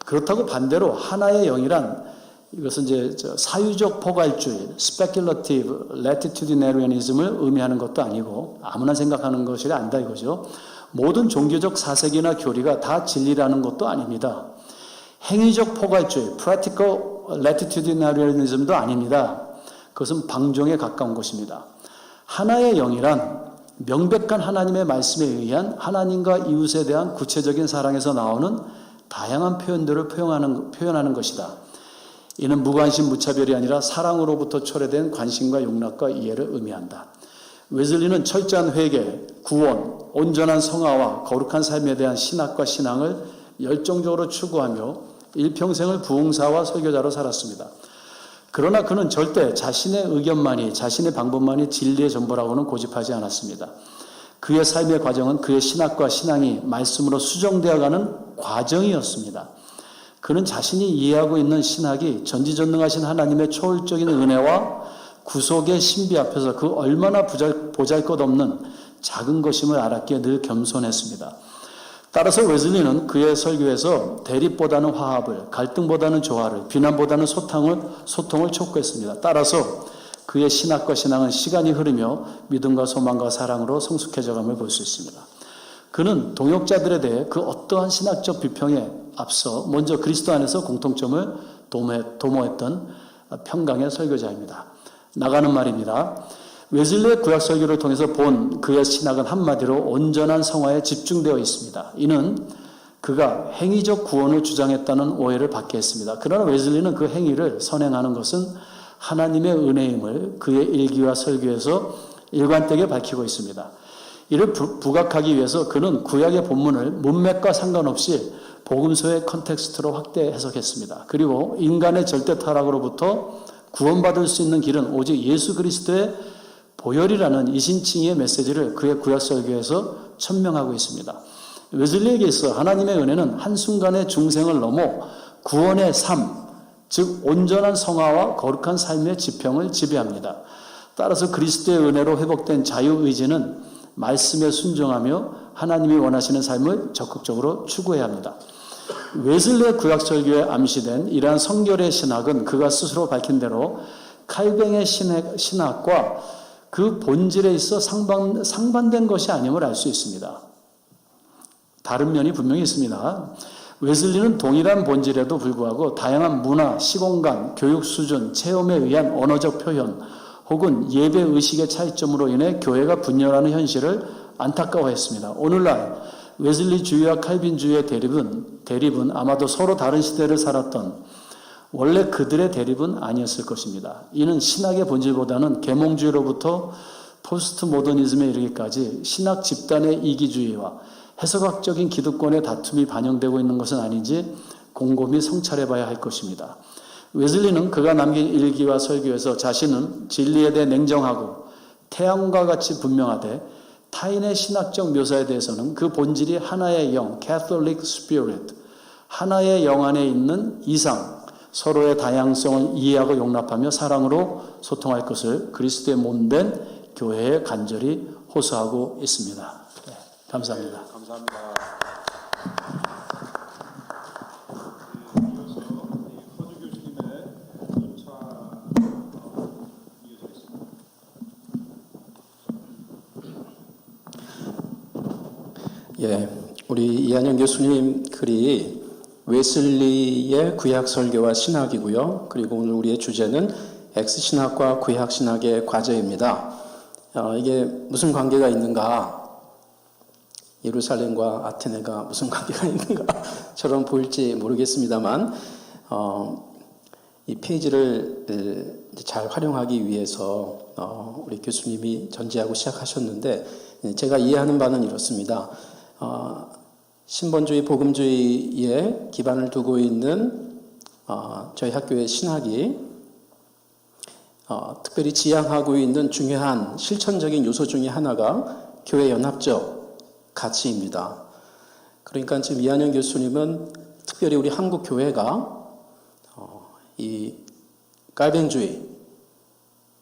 그렇다고 반대로 하나의 영이란, 이것은 이제 사유적 포괄주의, speculative latitudinarianism을 의미하는 것도 아니고 아무나 생각하는 것이 아니다 이거죠. 모든 종교적 사색이나 교리가 다 진리라는 것도 아닙니다. 행위적 포괄주의, practical latitudinarianism도 아닙니다. 그것은 방종에 가까운 것입니다. 하나의 영이란 명백한 하나님의 말씀에 의한 하나님과 이웃에 대한 구체적인 사랑에서 나오는 다양한 표현들을 표현하는 것이다. 이는 무관심 무차별이 아니라 사랑으로부터 초래된 관심과 용납과 이해를 의미한다. 웨슬리는 철저한 회개, 구원, 온전한 성화와 거룩한 삶에 대한 신학과 신앙을 열정적으로 추구하며 일평생을 부흥사와 설교자로 살았습니다. 그러나 그는 절대 자신의 의견만이, 자신의 방법만이 진리의 전부라고는 고집하지 않았습니다. 그의 삶의 과정은 그의 신학과 신앙이 말씀으로 수정되어가는 과정이었습니다. 그는 자신이 이해하고 있는 신학이 전지전능하신 하나님의 초월적인 은혜와 구속의 신비 앞에서 그 얼마나 보잘것없는 작은 것임을 알았기에 늘 겸손했습니다. 따라서 웨슬리는 그의 설교에서 대립보다는 화합을, 갈등보다는 조화를, 비난보다는 소통을 촉구했습니다. 따라서 그의 신학과 신앙은 시간이 흐르며 믿음과 소망과 사랑으로 성숙해져감을 볼 수 있습니다. 그는 동역자들에 대해 그 어떠한 신학적 비평에 앞서 먼저 그리스도 안에서 공통점을 도모했던 평강의 설교자입니다. 나가는 말입니다. 웨슬리의 구약 설교를 통해서 본 그의 신학은 한마디로 온전한 성화에 집중되어 있습니다. 이는 그가 행위적 구원을 주장했다는 오해를 받게 했습니다. 그러나 웨슬리는 그 행위를 선행하는 것은 하나님의 은혜임을 그의 일기와 설교에서 일관되게 밝히고 있습니다. 이를 부각하기 위해서 그는 구약의 본문을 문맥과 상관없이 복음서의 컨텍스트로 확대 해석했습니다. 그리고 인간의 절대 타락으로부터 구원받을 수 있는 길은 오직 예수 그리스도의 보혈이라는 이신칭의 메시지를 그의 구약 설교에서 천명하고 있습니다. 웨슬리에게 있어 하나님의 은혜는 한순간의 중생을 넘어 구원의 삶, 즉 온전한 성화와 거룩한 삶의 지평을 지배합니다. 따라서 그리스도의 은혜로 회복된 자유의지는 말씀에 순종하며 하나님이 원하시는 삶을 적극적으로 추구해야 합니다. 웨슬리의 구약 설교에 암시된 이러한 성결의 신학은 그가 스스로 밝힌 대로 칼뱅의 신학과 그 본질에 있어 상반된 것이 아님을 알 수 있습니다. 다른 면이 분명히 있습니다. 웨슬리는 동일한 본질에도 불구하고 다양한 문화, 시공간, 교육 수준, 체험에 의한 언어적 표현 혹은 예배 의식의 차이점으로 인해 교회가 분열하는 현실을 안타까워했습니다. 오늘날 웨슬리주의와 칼빈주의의 대립은 아마도 서로 다른 시대를 살았던 원래 그들의 대립은 아니었을 것입니다. 이는 신학의 본질보다는 계몽주의로부터 포스트 모더니즘에 이르기까지 신학 집단의 이기주의와 해석학적인 기득권의 다툼이 반영되고 있는 것은 아닌지 곰곰이 성찰해봐야 할 것입니다. 웨슬리는 그가 남긴 일기와 설교에서 자신은 진리에 대해 냉정하고 태양과 같이 분명하되 타인의 신학적 묘사에 대해서는 그 본질이 하나의 영, Catholic Spirit, 하나의 영 안에 있는 이상, 서로의 다양성을 이해하고 용납하며 사랑으로 소통할 것을 그리스도의 몸된 교회에 간절히 호소하고 있습니다. 네, 감사합니다. 감사합니다. 허주 교수님의 연차 이어지겠습니다. 예, 우리 이한영 교수님 글이 웨슬리의 구약 설교와 신학이고요. 그리고 오늘 우리의 주제는 엑스신학과 구약신학의 과제입니다. 이게 무슨 관계가 있는가? 예루살렘과 아테네가 무슨 관계가 있는가처럼 보일지 모르겠습니다만 이 페이지를 잘 활용하기 위해서 우리 교수님이 전제하고 시작하셨는데 제가 이해하는 바는 이렇습니다. 신본주의, 복음주의에 기반을 두고 있는 저희 학교의 신학이 특별히 지향하고 있는 중요한 실천적인 요소 중에 하나가 교회 연합적 가치입니다. 그러니까 지금 이한영 교수님은 특별히 우리 한국 교회가 이 깔뱅주의,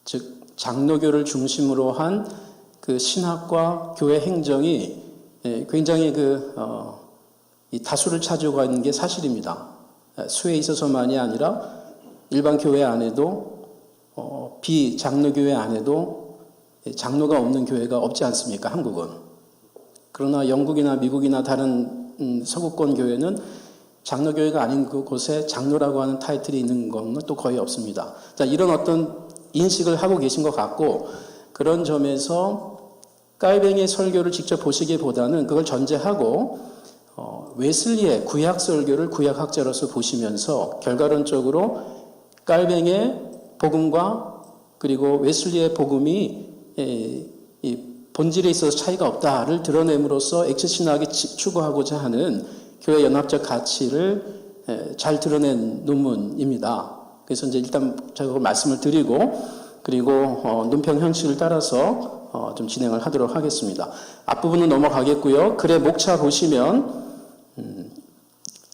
즉 장로교를 중심으로 한 그 신학과 교회 행정이 굉장히 이 다수를 차지하고 있는 게 사실입니다. 수에 있어서만이 아니라 일반 교회 안에도 비장로교회 안에도 장로가 없는 교회가 없지 않습니까? 한국은. 그러나 영국이나 미국이나 다른 서구권 교회는 장로교회가 아닌 그곳에 장로라고 하는 타이틀이 있는 건 또 거의 없습니다. 자, 이런 어떤 인식을 하고 계신 것 같고, 그런 점에서 깔뱅이의 설교를 직접 보시기보다는 그걸 전제하고 웨슬리의 구약 설교를 구약학자로서 보시면서 결과론적으로 깔뱅이의 복음과 그리고 웨슬리의 복음이 이 본질에 있어서 차이가 없다를 드러냄으로써 엑시신학이 추구하고자 하는 교회 연합적 가치를 잘 드러낸 논문입니다. 그래서 이제 일단 제가 말씀을 드리고 그리고 논평 형식을 따라서 좀 진행을 하도록 하겠습니다. 앞부분은 넘어가겠고요. 글의 목차 보시면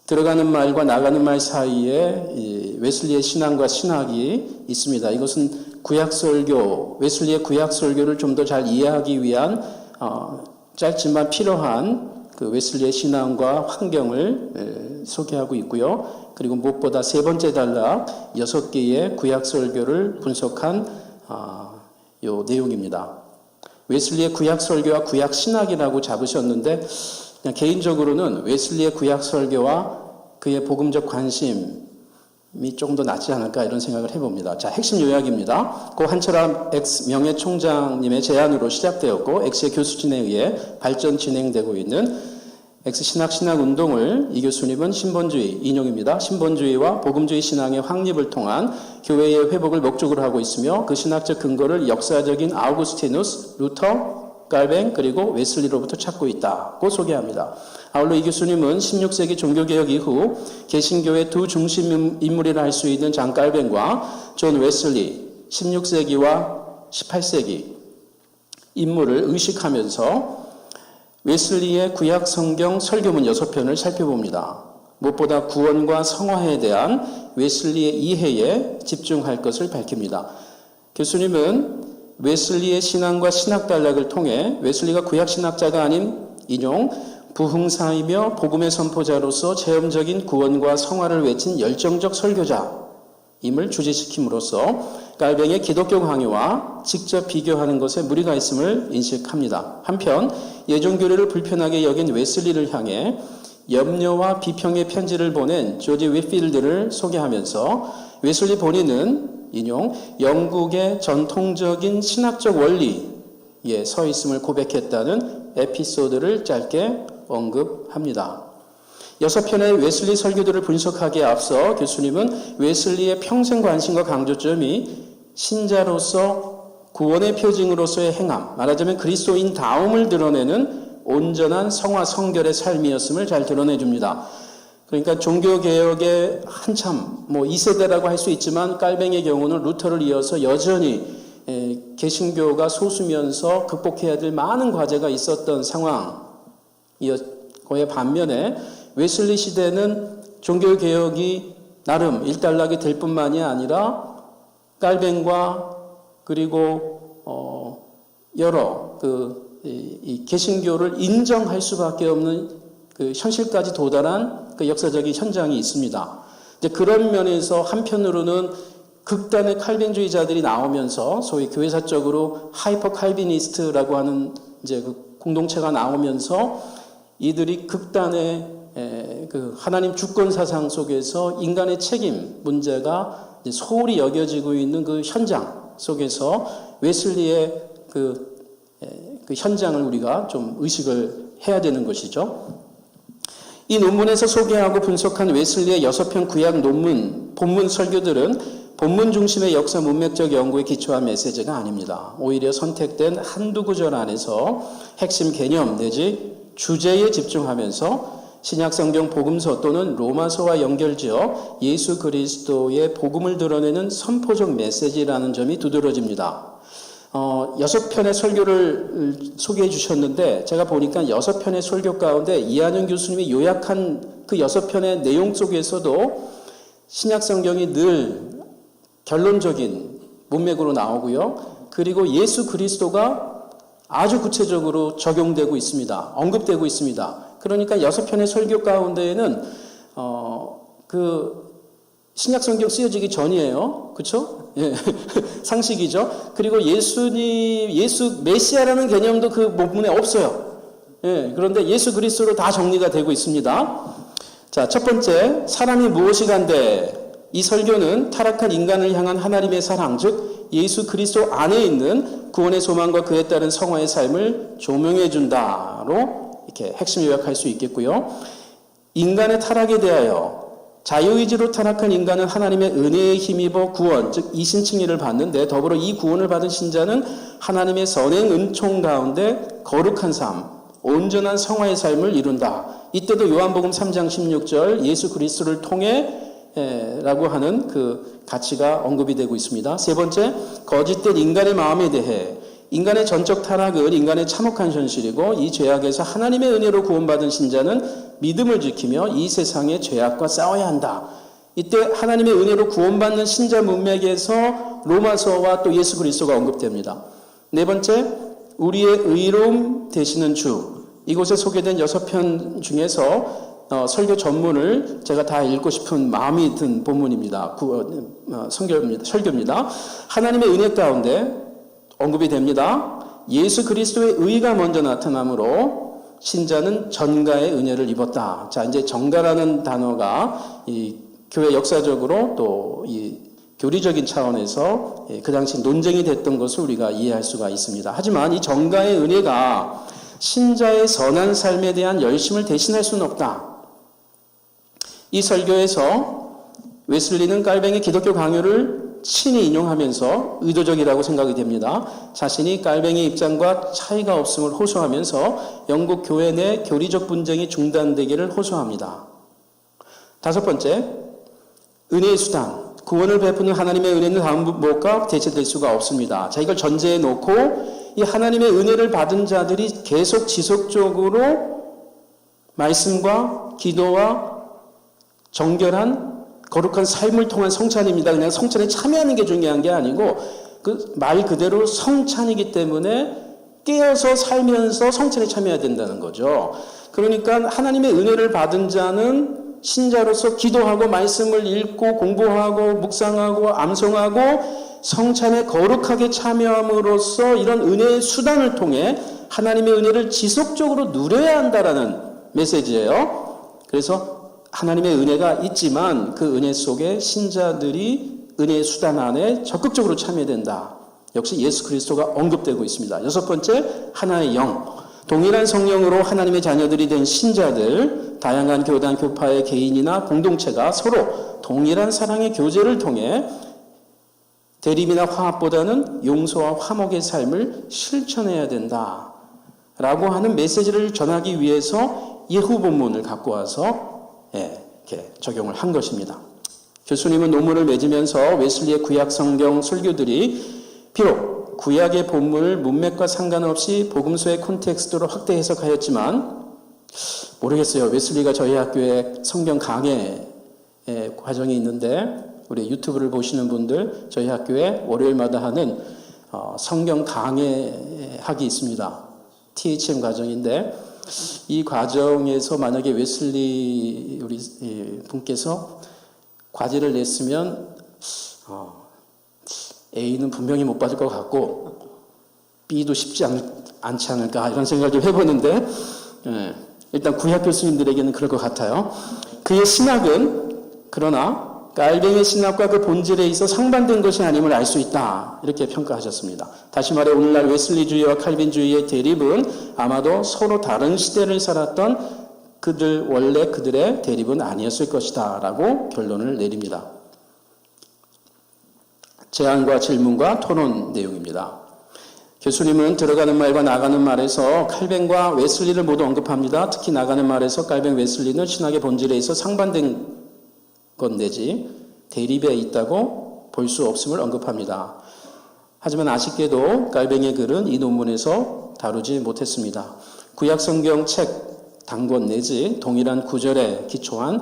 들어가는 말과 나가는 말 사이에 이 웨슬리의 신앙과 신학이 있습니다. 이것은 구약설교, 웨슬리의 구약설교를 좀 더 잘 이해하기 위한 짧지만 필요한 그 웨슬리의 신앙과 환경을 소개하고 있고요. 그리고 무엇보다 세 번째 단락 6개의 구약설교를 분석한 요 내용입니다. 웨슬리의 구약설교와 구약신학이라고 잡으셨는데 그냥 개인적으로는 웨슬리의 구약설교와 그의 복음적 관심이 조금 더 낫지 않을까 이런 생각을 해봅니다. 자, 핵심 요약입니다. 고 한철암 엑스 명예총장님의 제안으로 시작되었고 엑스의 교수진에 의해 발전 진행되고 있는 엑스 신학 운동을 이 교수님은 신본주의 인용입니다. 신본주의와 복음주의 신앙의 확립을 통한 교회의 회복을 목적으로 하고 있으며 그 신학적 근거를 역사적인 아우구스티누스, 루터, 깔뱅 그리고 웨슬리로부터 찾고 있다고 소개합니다. 아울러 이 교수님은 16세기 종교개혁 이후 개신교의 두 중심 인물이라 할 수 있는 장 깔뱅과 존 웨슬리 16세기와 18세기 인물을 의식하면서 웨슬리의 구약 성경 설교문 6편을 살펴봅니다. 무엇보다 구원과 성화에 대한 웨슬리의 이해에 집중할 것을 밝힙니다. 교수님은 웨슬리의 신앙과 신학 단락을 통해 웨슬리가 구약 신학자가 아닌 인용 부흥사이며 복음의 선포자로서 체험적인 구원과 성화를 외친 열정적 설교자임을 주제시킴으로써 깔뱅의 기독교 강요와 직접 비교하는 것에 무리가 있음을 인식합니다. 한편 예종교리를 불편하게 여긴 웨슬리를 향해 염려와 비평의 편지를 보낸 조지 윗필드를 소개하면서 웨슬리 본인은 인용 영국의 전통적인 신학적 원리에 서 있음을 고백했다는 에피소드를 짧게 언급합니다. 6편의 웨슬리 설교들을 분석하기에 앞서 교수님은 웨슬리의 평생 관심과 강조점이 신자로서 구원의 표징으로서의 행함, 말하자면 그리스도인 다움을 드러내는 온전한 성화 성결의 삶이었음을 잘 드러내줍니다. 그러니까 종교개혁의 한참 2세대라고 할 수 있지만 깔뱅의 경우는 루터를 이어서 여전히 개신교가 소수면서 극복해야 될 많은 과제가 있었던 상황이었고의 반면에 웨슬리 시대는 종교개혁이 나름 일단락이 될 뿐만이 아니라 깔뱅과 그리고 여러 이 개신교를 인정할 수밖에 없는 그 현실까지 도달한 그 역사적인 현장이 있습니다. 이제 그런 면에서 한편으로는 극단의 칼빈주의자들이 나오면서 소위 교회사적으로 하이퍼 칼비니스트라고 하는 이제 그 공동체가 나오면서 이들이 극단의 그 하나님 주권 사상 속에서 인간의 책임 문제가 소홀히 여겨지고 있는 그 현장 속에서 웨슬리의 그 현장을 우리가 좀 의식을 해야 되는 것이죠. 이 논문에서 소개하고 분석한 웨슬리의 6편 구약 논문, 본문 설교들은 본문 중심의 역사 문맥적 연구에 기초한 메시지가 아닙니다. 오히려 선택된 한두 구절 안에서 핵심 개념 내지 주제에 집중하면서 신약성경 복음서 또는 로마서와 연결지어 예수 그리스도의 복음을 드러내는 선포적 메시지라는 점이 두드러집니다. 6편의 설교를 소개해 주셨는데 제가 보니까 6편의 설교 가운데 이한영 교수님이 요약한 그 6편의 내용 속에서도 신약성경이 늘 결론적인 문맥으로 나오고요. 그리고 예수 그리스도가 아주 구체적으로 적용되고 있습니다. 언급되고 있습니다. 그러니까 6편의 설교 가운데에는 그 신약성경 쓰여지기 전이에요. 그렇죠? 예. 상식이죠. 그리고 예수 메시아라는 개념도 그 본문에 없어요. 예. 그런데 예수 그리스도로 다 정리가 되고 있습니다. 자, 첫 번째, 사람이 무엇이간데 이 설교는 타락한 인간을 향한 하나님의 사랑, 즉 예수 그리스도 안에 있는 구원의 소망과 그에 따른 성화의 삶을 조명해 준다로 이렇게 핵심 요약할 수 있겠고요. 인간의 타락에 대하여 자유의지로 타락한 인간은 하나님의 은혜에 힘입어 구원, 즉 이신칭의를 받는데 더불어 이 구원을 받은 신자는 하나님의 선행 은총 가운데 거룩한 삶, 온전한 성화의 삶을 이룬다. 이때도 요한복음 3장 16절 예수 그리스도를 통해 라고 하는 그 가치가 언급이 되고 있습니다. 세 번째, 거짓된 인간의 마음에 대해 인간의 전적 타락은 인간의 참혹한 현실이고 이 죄악에서 하나님의 은혜로 구원받은 신자는 믿음을 지키며 이 세상의 죄악과 싸워야 한다. 이때 하나님의 은혜로 구원받는 신자 문맥에서 로마서와 또 예수 그리스도가 언급됩니다. 네 번째, 우리의 의로움 되시는 주. 이곳에 소개된 6편 중에서 설교 전문을 제가 다 읽고 싶은 마음이 든 본문입니다. 설교입니다. 하나님의 은혜 가운데 언급이 됩니다. 예수 그리스도의 의가 먼저 나타나므로 신자는 전가의 은혜를 입었다. 자, 이제 전가라는 단어가 이 교회 역사적으로 또 이 교리적인 차원에서 그 당시 논쟁이 됐던 것을 우리가 이해할 수가 있습니다. 하지만 이 전가의 은혜가 신자의 선한 삶에 대한 열심을 대신할 수는 없다. 이 설교에서 웨슬리는 깔뱅이 기독교 강요를 친히 인용하면서 의도적이라고 생각이 됩니다. 자신이 깔뱅이 입장과 차이가 없음을 호소하면서 영국 교회 내 교리적 분쟁이 중단되기를 호소합니다. 다섯 번째, 은혜의 수단. 구원을 베푸는 하나님의 은혜는 다음 무엇과 대체될 수가 없습니다. 자, 이걸 전제해 놓고 이 하나님의 은혜를 받은 자들이 계속 지속적으로 말씀과 기도와 정결한 거룩한 삶을 통한 성찬입니다. 그냥 성찬에 참여하는 게 중요한 게 아니고 그 말 그대로 성찬이기 때문에 깨어서 살면서 성찬에 참여해야 된다는 거죠. 그러니까 하나님의 은혜를 받은 자는 신자로서 기도하고 말씀을 읽고 공부하고 묵상하고 암송하고 성찬에 거룩하게 참여함으로써 이런 은혜의 수단을 통해 하나님의 은혜를 지속적으로 누려야 한다라는 메시지예요. 그래서 하나님의 은혜가 있지만 그 은혜 속에 신자들이 은혜의 수단 안에 적극적으로 참여된다. 역시 예수 그리스도가 언급되고 있습니다. 여섯 번째, 하나의 영. 동일한 성령으로 하나님의 자녀들이 된 신자들, 다양한 교단, 교파의 개인이나 공동체가 서로 동일한 사랑의 교제를 통해 대립이나 화합보다는 용서와 화목의 삶을 실천해야 된다. 라고 하는 메시지를 전하기 위해서 예후 본문을 갖고 와서 이렇게 적용을 한 것입니다. 교수님은 논문을 맺으면서 웨슬리의 구약 성경 설교들이 비록 구약의 본문을 문맥과 상관없이 복음서의 콘텍스트로 확대 해석하였지만 모르겠어요. 웨슬리가 저희 학교에 성경 강해 과정이 있는데 우리 유튜브를 보시는 분들 저희 학교에 월요일마다 하는 성경 강해학이 있습니다. THM 과정인데 이 과정에서 만약에 웨슬리 우리 분께서 과제를 냈으면 A는 분명히 못 받을 것 같고 B도 쉽지 않지 않을까 이런 생각을 좀 해보는데 일단 구약 교수님들에게는 그럴 것 같아요. 그의 신학은 그러나 깔뱅이의 신학과 그 본질에 있어 상반된 것이 아님을 알 수 있다. 이렇게 평가하셨습니다. 다시 말해 오늘날 웨슬리주의와 칼빈주의의 대립은 아마도 서로 다른 시대를 살았던 원래 그들의 대립은 아니었을 것이다 라고 결론을 내립니다. 제안과 질문과 토론 내용입니다. 교수님은 들어가는 말과 나가는 말에서 칼뱅과 웨슬리를 모두 언급합니다. 특히 나가는 말에서 칼뱅, 웨슬리는 신학의 본질에 있어 상반된 건데지 대립에 있다고 볼 수 없음을 언급합니다. 하지만 아쉽게도 칼뱅의 글은 이 논문에서 다루지 못했습니다. 구약성경 책 단권 내지 동일한 구절에 기초한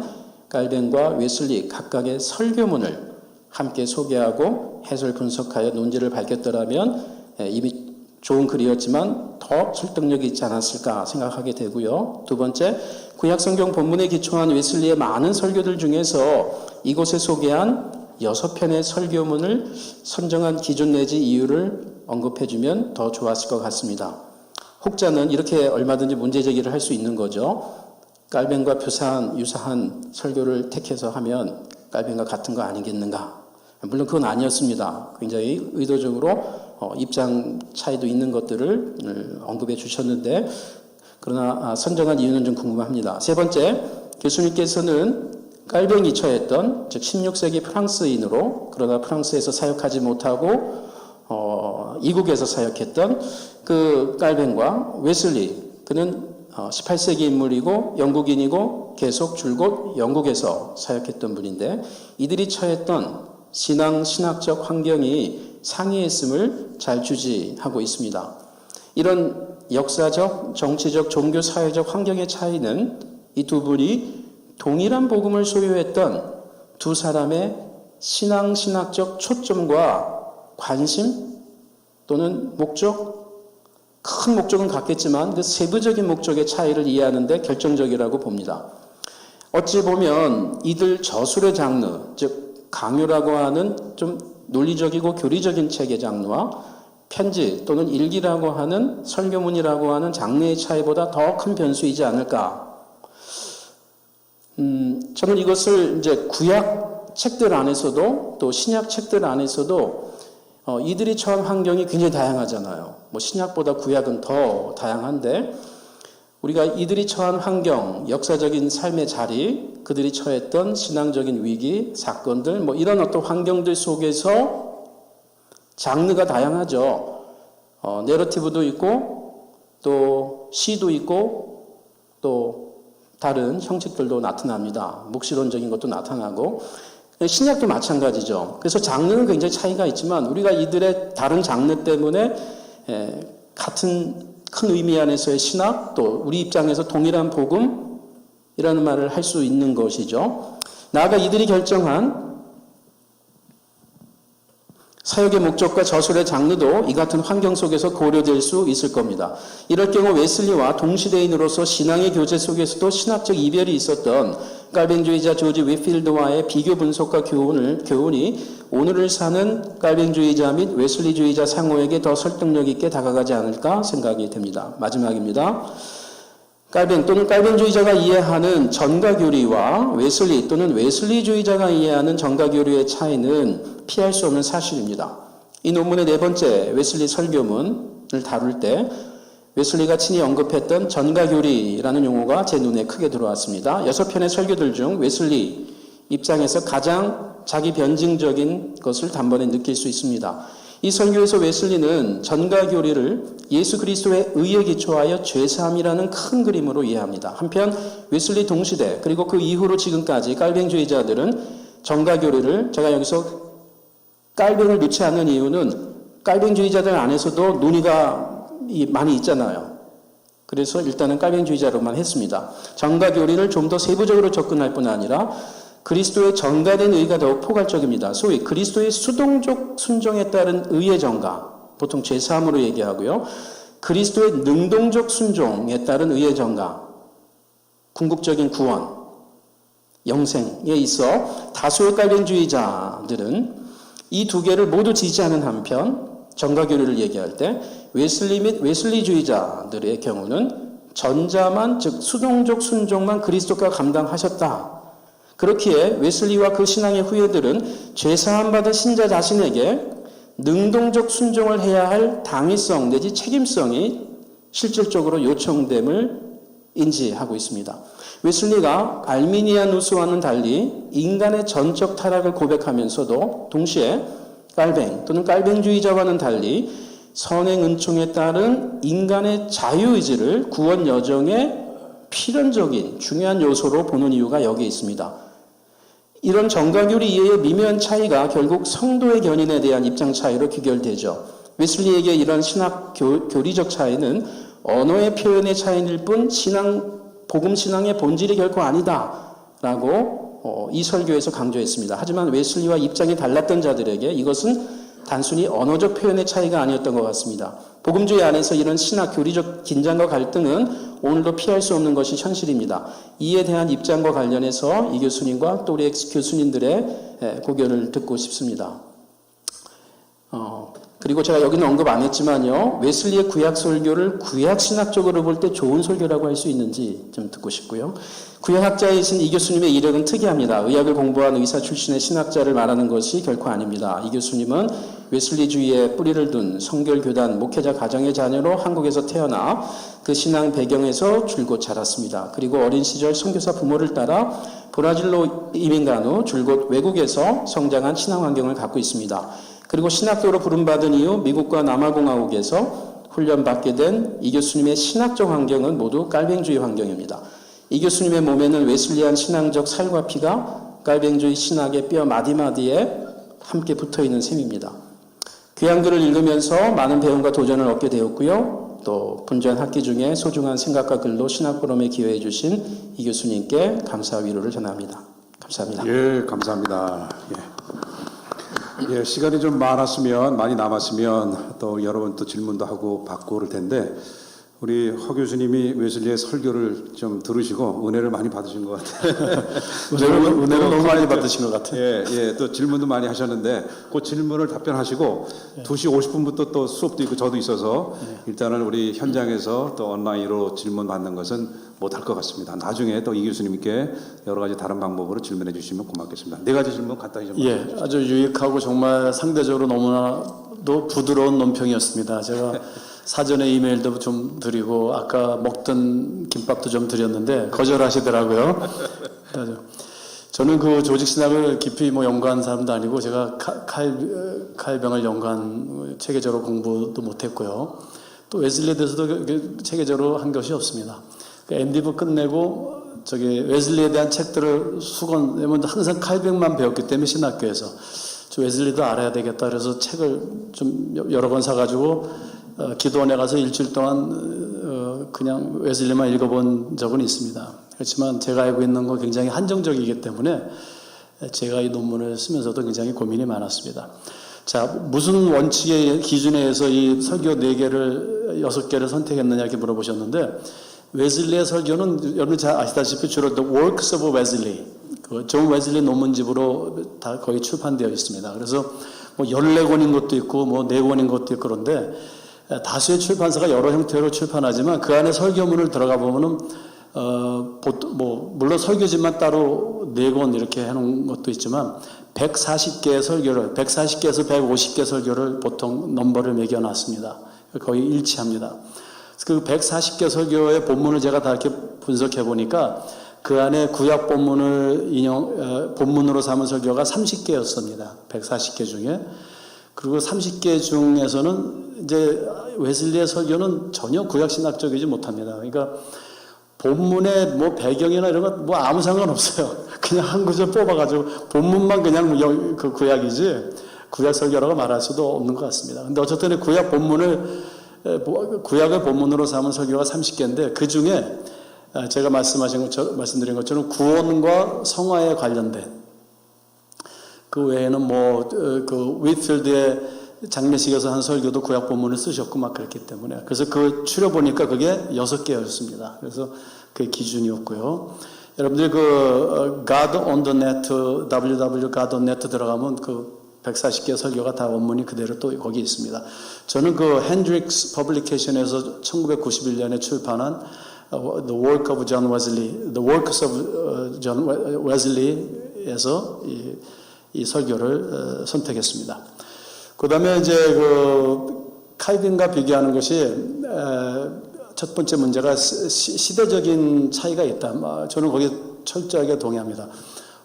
칼뱅과 웨슬리 각각의 설교문을 함께 소개하고 해설 분석하여 논지를 밝혔더라면 이미 좋은 글이었지만 더 설득력이 있지 않았을까 생각하게 되고요. 두 번째, 구약성경 본문에 기초한 웨슬리의 많은 설교들 중에서 이곳에 소개한 6편의 설교문을 선정한 기준 내지 이유를 언급해주면 더 좋았을 것 같습니다. 혹자는 이렇게 얼마든지 문제제기를 할 수 있는 거죠. 칼뱅과 유사한 설교를 택해서 하면 칼뱅과 같은 거 아니겠는가? 물론 그건 아니었습니다. 굉장히 의도적으로 입장 차이도 있는 것들을 언급해 주셨는데 그러나 선정한 이유는 좀 궁금합니다. 세 번째, 교수님께서는 칼뱅이 처했던 즉 16세기 프랑스인으로 그러나 프랑스에서 사역하지 못하고 이국에서 사역했던 그 칼뱅과 웨슬리 그는 18세기 인물이고 영국인이고 계속 줄곧 영국에서 사역했던 분인데 이들이 처했던 신학적 환경이 상이했음을 잘 주지하고 있습니다. 이런 역사적, 정치적, 종교, 사회적 환경의 차이는 이 두 분이 동일한 복음을 소유했던 두 사람의 신학적 초점과 관심 또는 목적, 큰 목적은 같겠지만 그 세부적인 목적의 차이를 이해하는 데 결정적이라고 봅니다. 어찌 보면 이들 저술의 장르, 즉 강요라고 하는 좀 논리적이고 교리적인 책의 장르와 편지 또는 일기라고 하는 설교문이라고 하는 장르의 차이보다 더 큰 변수이지 않을까. 저는 이것을 이제 구약 책들 안에서도 또 신약 책들 안에서도 이들이 처한 환경이 굉장히 다양하잖아요. 뭐 신약보다 구약은 더 다양한데 우리가 이들이 처한 환경, 역사적인 삶의 자리, 그들이 처했던 신앙적인 위기, 사건들, 뭐 이런 어떤 환경들 속에서 장르가 다양하죠. 내러티브도 있고 또 시도 있고 또 다른 형식들도 나타납니다. 묵시론적인 것도 나타나고 신약도 마찬가지죠. 그래서 장르는 굉장히 차이가 있지만 우리가 이들의 다른 장르 때문에 같은 큰 의미 안에서의 신학 또 우리 입장에서 동일한 복음이라는 말을 할 수 있는 것이죠. 나아가 이들이 결정한 사역의 목적과 저술의 장르도 이 같은 환경 속에서 고려될 수 있을 겁니다. 이럴 경우 웨슬리와 동시대인으로서 신앙의 교제 속에서도 신학적 이별이 있었던 칼뱅주의자 조지 웨필드와의 비교 분석과 교훈이 오늘을 사는 칼뱅주의자 및 웨슬리주의자 상호에게 더 설득력 있게 다가가지 않을까 생각이 됩니다. 마지막입니다. 칼뱅 또는 칼뱅주의자가 이해하는 전가교리와 웨슬리 또는 웨슬리주의자가 이해하는 전가교리의 차이는 피할 수 없는 사실입니다. 이 논문의 네 번째 웨슬리 설교문을 다룰 때 웨슬리가 친히 언급했던 전가교리라는 용어가 제 눈에 크게 들어왔습니다. 6편의 설교들 중 웨슬리 입장에서 가장 자기 변증적인 것을 단번에 느낄 수 있습니다. 이 설교에서 웨슬리는 전가교리를 예수 그리스도의 의에 기초하여 죄사함이라는 큰 그림으로 이해합니다. 한편 웨슬리 동시대 그리고 그 이후로 지금까지 칼뱅주의자들은 전가교리를 제가 여기서 칼뱅을 넣지 않는 이유는 칼뱅주의자들 안에서도 논의가 많이 있잖아요. 그래서 일단은 칼뱅주의자로만 했습니다. 전가교리를 좀 더 세부적으로 접근할 뿐 아니라 그리스도의 전가된 의가 더욱 포괄적입니다. 소위 그리스도의 수동적 순종에 따른 의의 전가, 보통 죄사함으로 얘기하고요. 그리스도의 능동적 순종에 따른 의의 전가, 궁극적인 구원, 영생에 있어 다수의 칼뱅주의자들은 이 두 개를 모두 지지하는 한편 전가교리를 얘기할 때 웨슬리 및 웨슬리주의자들의 경우는 전자만 즉 수동적 순종만 그리스도가 감당하셨다. 그렇기에 웨슬리와 그 신앙의 후예들은 죄사함 받은 신자 자신에게 능동적 순종을 해야 할 당위성 내지 책임성이 실질적으로 요청됨을 인지하고 있습니다. 웨슬리가 알미니아누스와는 달리 인간의 전적 타락을 고백하면서도 동시에 칼뱅 또는 칼뱅주의자와는 달리 선행 은총에 따른 인간의 자유의지를 구원 여정의 필연적인 중요한 요소로 보는 이유가 여기에 있습니다. 이런 정가교리 이해의 미묘한 차이가 결국 성도의 견인에 대한 입장 차이로 귀결되죠. 웨슬리에게 이런 신학 교리적 차이는 언어의 표현의 차이일 뿐 복음 신앙의 본질이 결코 아니다라고 이 설교에서 강조했습니다. 하지만 웨슬리와 입장이 달랐던 자들에게 이것은 단순히 언어적 표현의 차이가 아니었던 것 같습니다. 복음주의 안에서 이런 신학 교리적 긴장과 갈등은 오늘도 피할 수 없는 것이 현실입니다. 이에 대한 입장과 관련해서 이 교수님과 또 우리 교수님들의 고견을 듣고 싶습니다. 그리고 제가 여기는 언급 안 했지만요. 웨슬리의 구약 설교를 구약 신학적으로 볼 때 좋은 설교라고 할 수 있는지 좀 듣고 싶고요. 구약학자이신 이 교수님의 이력은 특이합니다. 의학을 공부한 의사 출신의 신학자를 말하는 것이 결코 아닙니다. 이 교수님은 웨슬리주의에 뿌리를 둔 성결교단 목회자 가정의 자녀로 한국에서 태어나 그 신앙 배경에서 줄곧 자랐습니다. 그리고 어린 시절 선교사 부모를 따라 브라질로 이민 간 후 줄곧 외국에서 성장한 신앙 환경을 갖고 있습니다. 그리고 신학교로 부름받은 이후 미국과 남아공화국에서 훈련받게 된 이 교수님의 신학적 환경은 모두 깔뱅주의 환경입니다. 이 교수님의 몸에는 웨슬리안 신앙적 살과 피가 깔뱅주의 신학의 뼈 마디마디에 함께 붙어있는 셈입니다. 귀한 글을 읽으면서 많은 배움과 도전을 얻게 되었고요. 또 분주한 학기 중에 소중한 생각과 글로 신학포럼에 기여해 주신 이 교수님께 감사와 위로를 전합니다. 감사합니다. 예, 감사합니다. 예, 시간이 좀 많이 남았으면 또 여러분 또 질문도 하고 받고 그럴 텐데 우리 허 교수님이 웨슬리의 설교를 좀 들으시고 은혜를 많이 받으신 것 같아요. 은혜를 너무 많이 받으신 것 같아요. 예, 또 질문도 많이 하셨는데 그 질문을 답변하시고 2시 50분부터 또 수업도 있고 저도 있어서 일단은 우리 현장에서 또 온라인으로 질문 받는 것은 못할 것 같습니다. 나중에 또 이 교수님께 여러 가지 다른 방법으로 질문해 주시면 고맙겠습니다. 4가지 질문 간단히 좀 예, 아주 유익하고 정말 상대적으로 너무나도 부드러운 논평이었습니다. 제가 사전에 이메일도 좀 드리고 아까 먹던 김밥도 좀 드렸는데 거절하시더라고요. 저는 그 조직신학을 깊이 연구한 사람도 아니고 제가 칼병을 연구한 체계적으로 공부도 못했고요. 또 웨슬리에 대해서도 체계적으로 한 것이 없습니다. 엔디브 끝내고 웨슬리에 대한 책들을 왜냐면 항상 칼뱅만 배웠기 때문에 신학교에서 저 웨슬리도 알아야 되겠다 그래서 책을 좀 여러 권 사가지고 기도원에 가서 일주일 동안 그냥 웨슬리만 읽어본 적은 있습니다. 그렇지만 제가 알고 있는 건 굉장히 한정적이기 때문에 제가 이 논문을 쓰면서도 굉장히 고민이 많았습니다. 자, 무슨 원칙의 기준에 의해서 이 설교 4개를 6개를 선택했느냐 이렇게 물어보셨는데 웨슬리의 설교는 여러분 잘 아시다시피 주로 The Works of Wesley, 존 웨슬리 논문집으로 다 거의 출판되어 있습니다. 그래서 14권인 것도 있고 4권인 것도 있고 그런데 다수의 출판사가 여러 형태로 출판하지만 그 안에 설교문을 들어가 보면은 물론 설교집만 따로 4권 이렇게 해놓은 것도 있지만 140개의 설교를 140개에서 150개 설교를 보통 넘버를 매겨놨습니다. 거의 일치합니다. 그 140개 설교의 본문을 제가 다 이렇게 분석해 보니까 그 안에 구약 본문을 본문으로 삼은 설교가 30개였습니다. 140개 중에. 그리고 30개 중에서는 이제 웨슬리의 설교는 전혀 구약신학적이지 못합니다. 그러니까 본문의 배경이나 이런 거 아무 상관없어요. 그냥 한 구절 뽑아가지고 본문만 그냥 그 구약이지 구약 설교라고 말할 수도 없는 것 같습니다. 근데 어쨌든 구약을 본문으로 삼은 설교가 30개인데 그 중에 제가 말씀드린 것처럼 구원과 성화에 관련된 그 외에는 그 휘필드의 장례식에서 한 설교도 구약 본문을 쓰셨고 막 그랬기 때문에 그래서 그 추려보니까 그게 6개였습니다. 그래서 그게 기준이었고요. 여러분들 그 God on the Net, www God on Net 들어가면 그 140개 설교가 다 원문이 그대로 또 거기 있습니다. 저는 그 핸드릭스 퍼블리케이션에서 1991년에 출판한 The Work of John Wesley, The Works of John Wesley에서 이 설교를 선택했습니다. 그 다음에 이제 칼빈과 비교하는 것이 첫 번째 문제가 시대적인 차이가 있다. 저는 거기에 철저하게 동의합니다.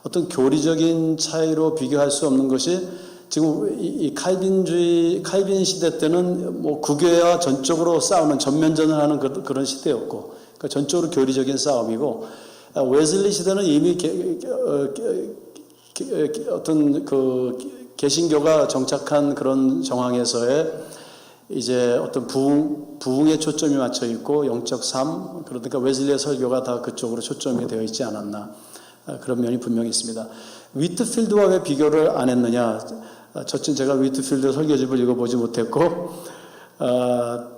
어떤 교리적인 차이로 비교할 수 없는 것이 지금 이 칼빈 시대 때는 뭐 국외와 전적으로 싸우는 전면전을 하는 그런 시대였고, 그러니까 전적으로 교리적인 싸움이고, 웨슬리 시대는 이미 어떤 그 개신교가 정착한 그런 정황에서의 이제 어떤 부흥에 초점이 맞춰 있고 영적 삶, 그러니까 웨슬리의 설교가 다 그쪽으로 초점이 되어 있지 않았나, 그런 면이 분명히 있습니다. 위트필드와 왜 비교를 안 했느냐? 첫째, 제가 위트필드 설교집을 읽어보지 못했고,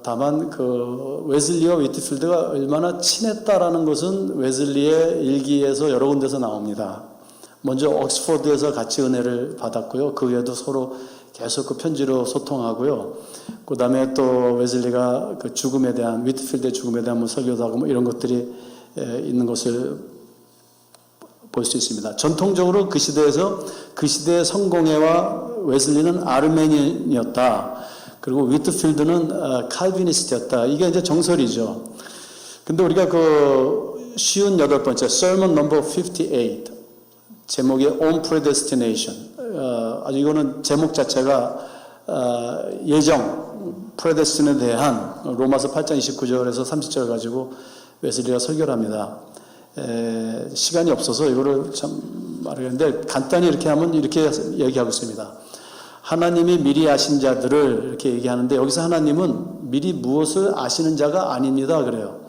다만 그 웨슬리와 위트필드가 얼마나 친했다라는 것은 웨슬리의 일기에서 여러 군데서 나옵니다. 먼저 옥스퍼드에서 같이 은혜를 받았고요. 그 외에도 서로 계속 그 편지로 소통하고요. 그 다음에 또 웨슬리가 그 죽음에 대한, 위트필드의 죽음에 대한 뭐 설교도 하고 뭐 이런 것들이 있는 것을 볼 수 있습니다. 전통적으로 그 시대에서 그 시대의 성공회와 웨슬리는 아르메니언이었다. 그리고 위트필드는 칼비니스트였다. 이게 이제 정설이죠. 근데 우리가 그 58번째, Sermon number 58, 제목이 On Predestination. 아주 이거는 제목 자체가 예정, predestin에 대한 로마서 8장 29절에서 30절 가지고 웨슬리가 설교를 합니다. 시간이 없어서 이거를 참 말하는데 간단히 이렇게 하면 이렇게 얘기하고 있습니다. 하나님이 미리 아신 자들을 이렇게 얘기하는데 여기서 하나님은 미리 무엇을 아시는 자가 아닙니다. 그래요.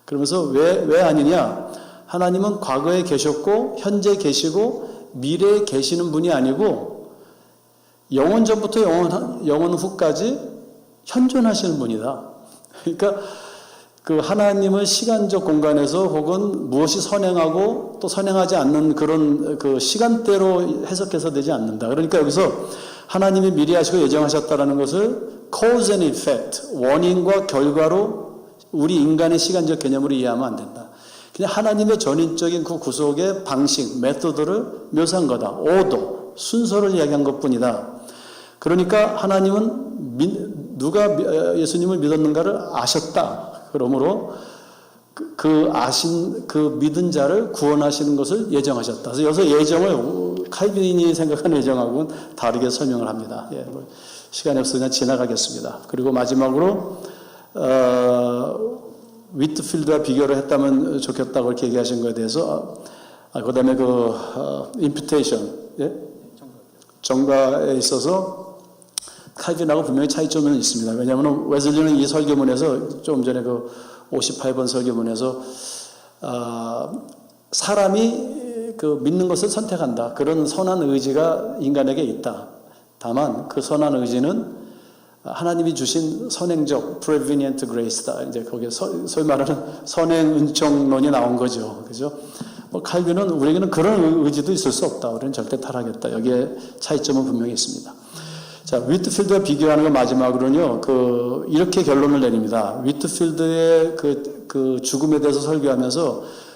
그러면서 왜 아니냐? 하나님은 과거에 계셨고 현재 계시고 미래에 계시는 분이 아니고 영원 전부터 영원 후까지 현존하시는 분이다. 그러니까 그 하나님은 시간적 공간에서 혹은 무엇이 선행하고 또 선행하지 않는 그런 그 시간대로 해석해서 되지 않는다. 그러니까 여기서 하나님이 미리 하시고 예정하셨다라는 것을 cause and effect, 원인과 결과로 우리 인간의 시간적 개념으로 이해하면 안 된다. 그냥 하나님의 전인적인 그 구속의 방식, 메소드를 묘사한 거다. 오도, 순서를 이야기한 것뿐이다. 그러니까 하나님은 누가 예수님을 믿었는가를 아셨다. 그러므로 그 아신 그 믿은 자를 구원하시는 것을 예정하셨다. 그래서 여기서 예정을 칼빈이 생각하는 예정하고는 다르게 설명을 합니다. 예, 뭐 시간이 없어서 그냥 지나가겠습니다. 그리고 마지막으로 위트필드와 비교를 했다면 좋겠다고 이렇게 얘기하신 것에 대해서 그다음에 imputation, 예? 정가에 있어서 칼빈하고 분명히 차이점은 있습니다. 왜냐하면 웨슬리는 이 설교문에서 조금 전에 그 58번 설교문에서 사람이 그 믿는 것을 선택한다. 그런 선한 의지가 인간에게 있다. 다만 그 선한 의지는 하나님이 주신 선행적 prevenient grace다. 이제 거기에 소위 말하는 선행 은총론이 나온 거죠. 그죠? 뭐 칼빈은 우리에게는 그런 의지도 있을 수 없다. 우리는 절대 타락했다. 여기에 차이점은 분명히 있습니다. 자, 위트필드와 비교하는 거 마지막으로는요, 이렇게 결론을 내립니다. 위트필드의 그 죽음에 대해서 설교하면서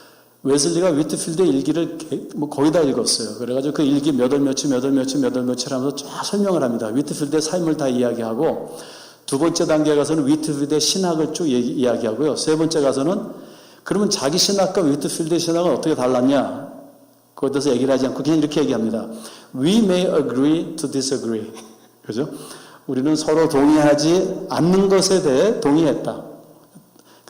웨슬리가 위트필드의 일기를 뭐 거의 다 읽었어요. 그래가지고 그 일기 몇 월 며칠 하면서 쫙 설명을 합니다. 위트필드의 삶을 다 이야기하고, 두 번째 단계에 가서는 위트필드의 신학을 쭉 이야기하고요. 세 번째 가서는 그러면 자기 신학과 위트필드의 신학은 어떻게 달랐냐? 그거에 대해서 얘기를 하지 않고 그냥 이렇게 얘기합니다. We may agree to disagree. 그죠? 우리는 서로 동의하지 않는 것에 대해 동의했다.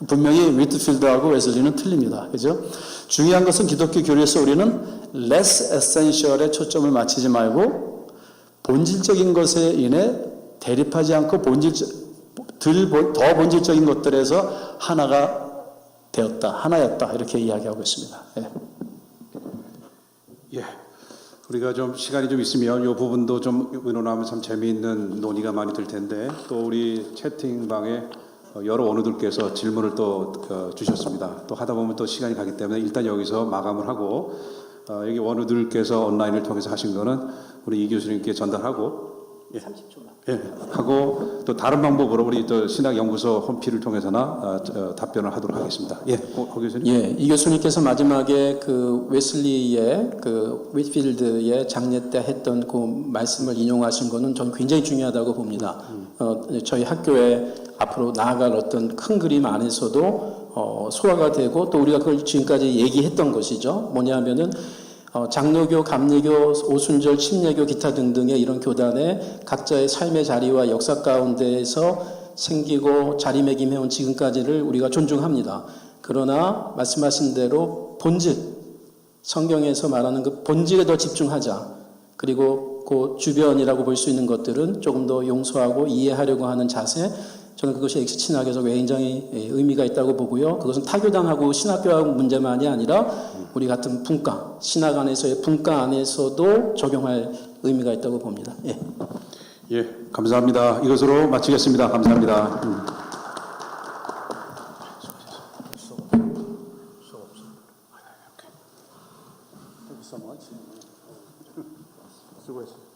분명히 위트필드하고 웨슬리는 틀립니다. 그죠? 중요한 것은 기독교 교리에서 우리는 less essential에 초점을 맞추지 말고 본질적인 것에 인해 대립하지 않고 더 본질적인 것들에서 하나가 되었다. 하나였다. 이렇게 이야기하고 있습니다. 예. 예. 우리가 좀 시간이 좀 있으면 이 부분도 좀 의논하면 참 재미있는 논의가 많이 될 텐데, 또 우리 채팅방에 여러 원우들께서 질문을 또 주셨습니다. 또 하다 보면 또 시간이 가기 때문에 일단 여기서 마감을 하고, 여기 원우들께서 온라인을 통해서 하신 거는 우리 이 교수님께 전달하고, 30초만. 예, 하고 또 다른 방법으로 우리 또 신학연구소 홈피를 통해서나 답변을 하도록 하겠습니다. 예, 고 교수님. 예, 이 교수님께서 마지막에 그 웨슬리의 그 위트필드의 장례 때 했던 그 말씀을 인용하신 거는 전 굉장히 중요하다고 봅니다. 저희 학교에 앞으로 나아갈 어떤 큰 그림 안에서도 소화가 되고 또 우리가 그걸 지금까지 얘기했던 것이죠. 뭐냐면은 장로교, 감리교, 오순절, 침례교, 기타 등등의 이런 교단의 각자의 삶의 자리와 역사 가운데에서 생기고 자리매김해온 지금까지를 우리가 존중합니다. 그러나 말씀하신 대로 본질, 성경에서 말하는 그 본질에 더 집중하자. 그리고 그 주변이라고 볼 수 있는 것들은 조금 더 용서하고 이해하려고 하는 자세, 저는 그것이 엑스신학에서 굉장히 의미가 있다고 보고요. 그것은 타교단하고 신학교하고 문제만이 아니라 우리 같은 분과, 신학 안에서의 분과 안에서도 적용할 의미가 있다고 봅니다. 예. 예, 감사합니다. 이것으로 마치겠습니다. 감사합니다. 수고했습니다.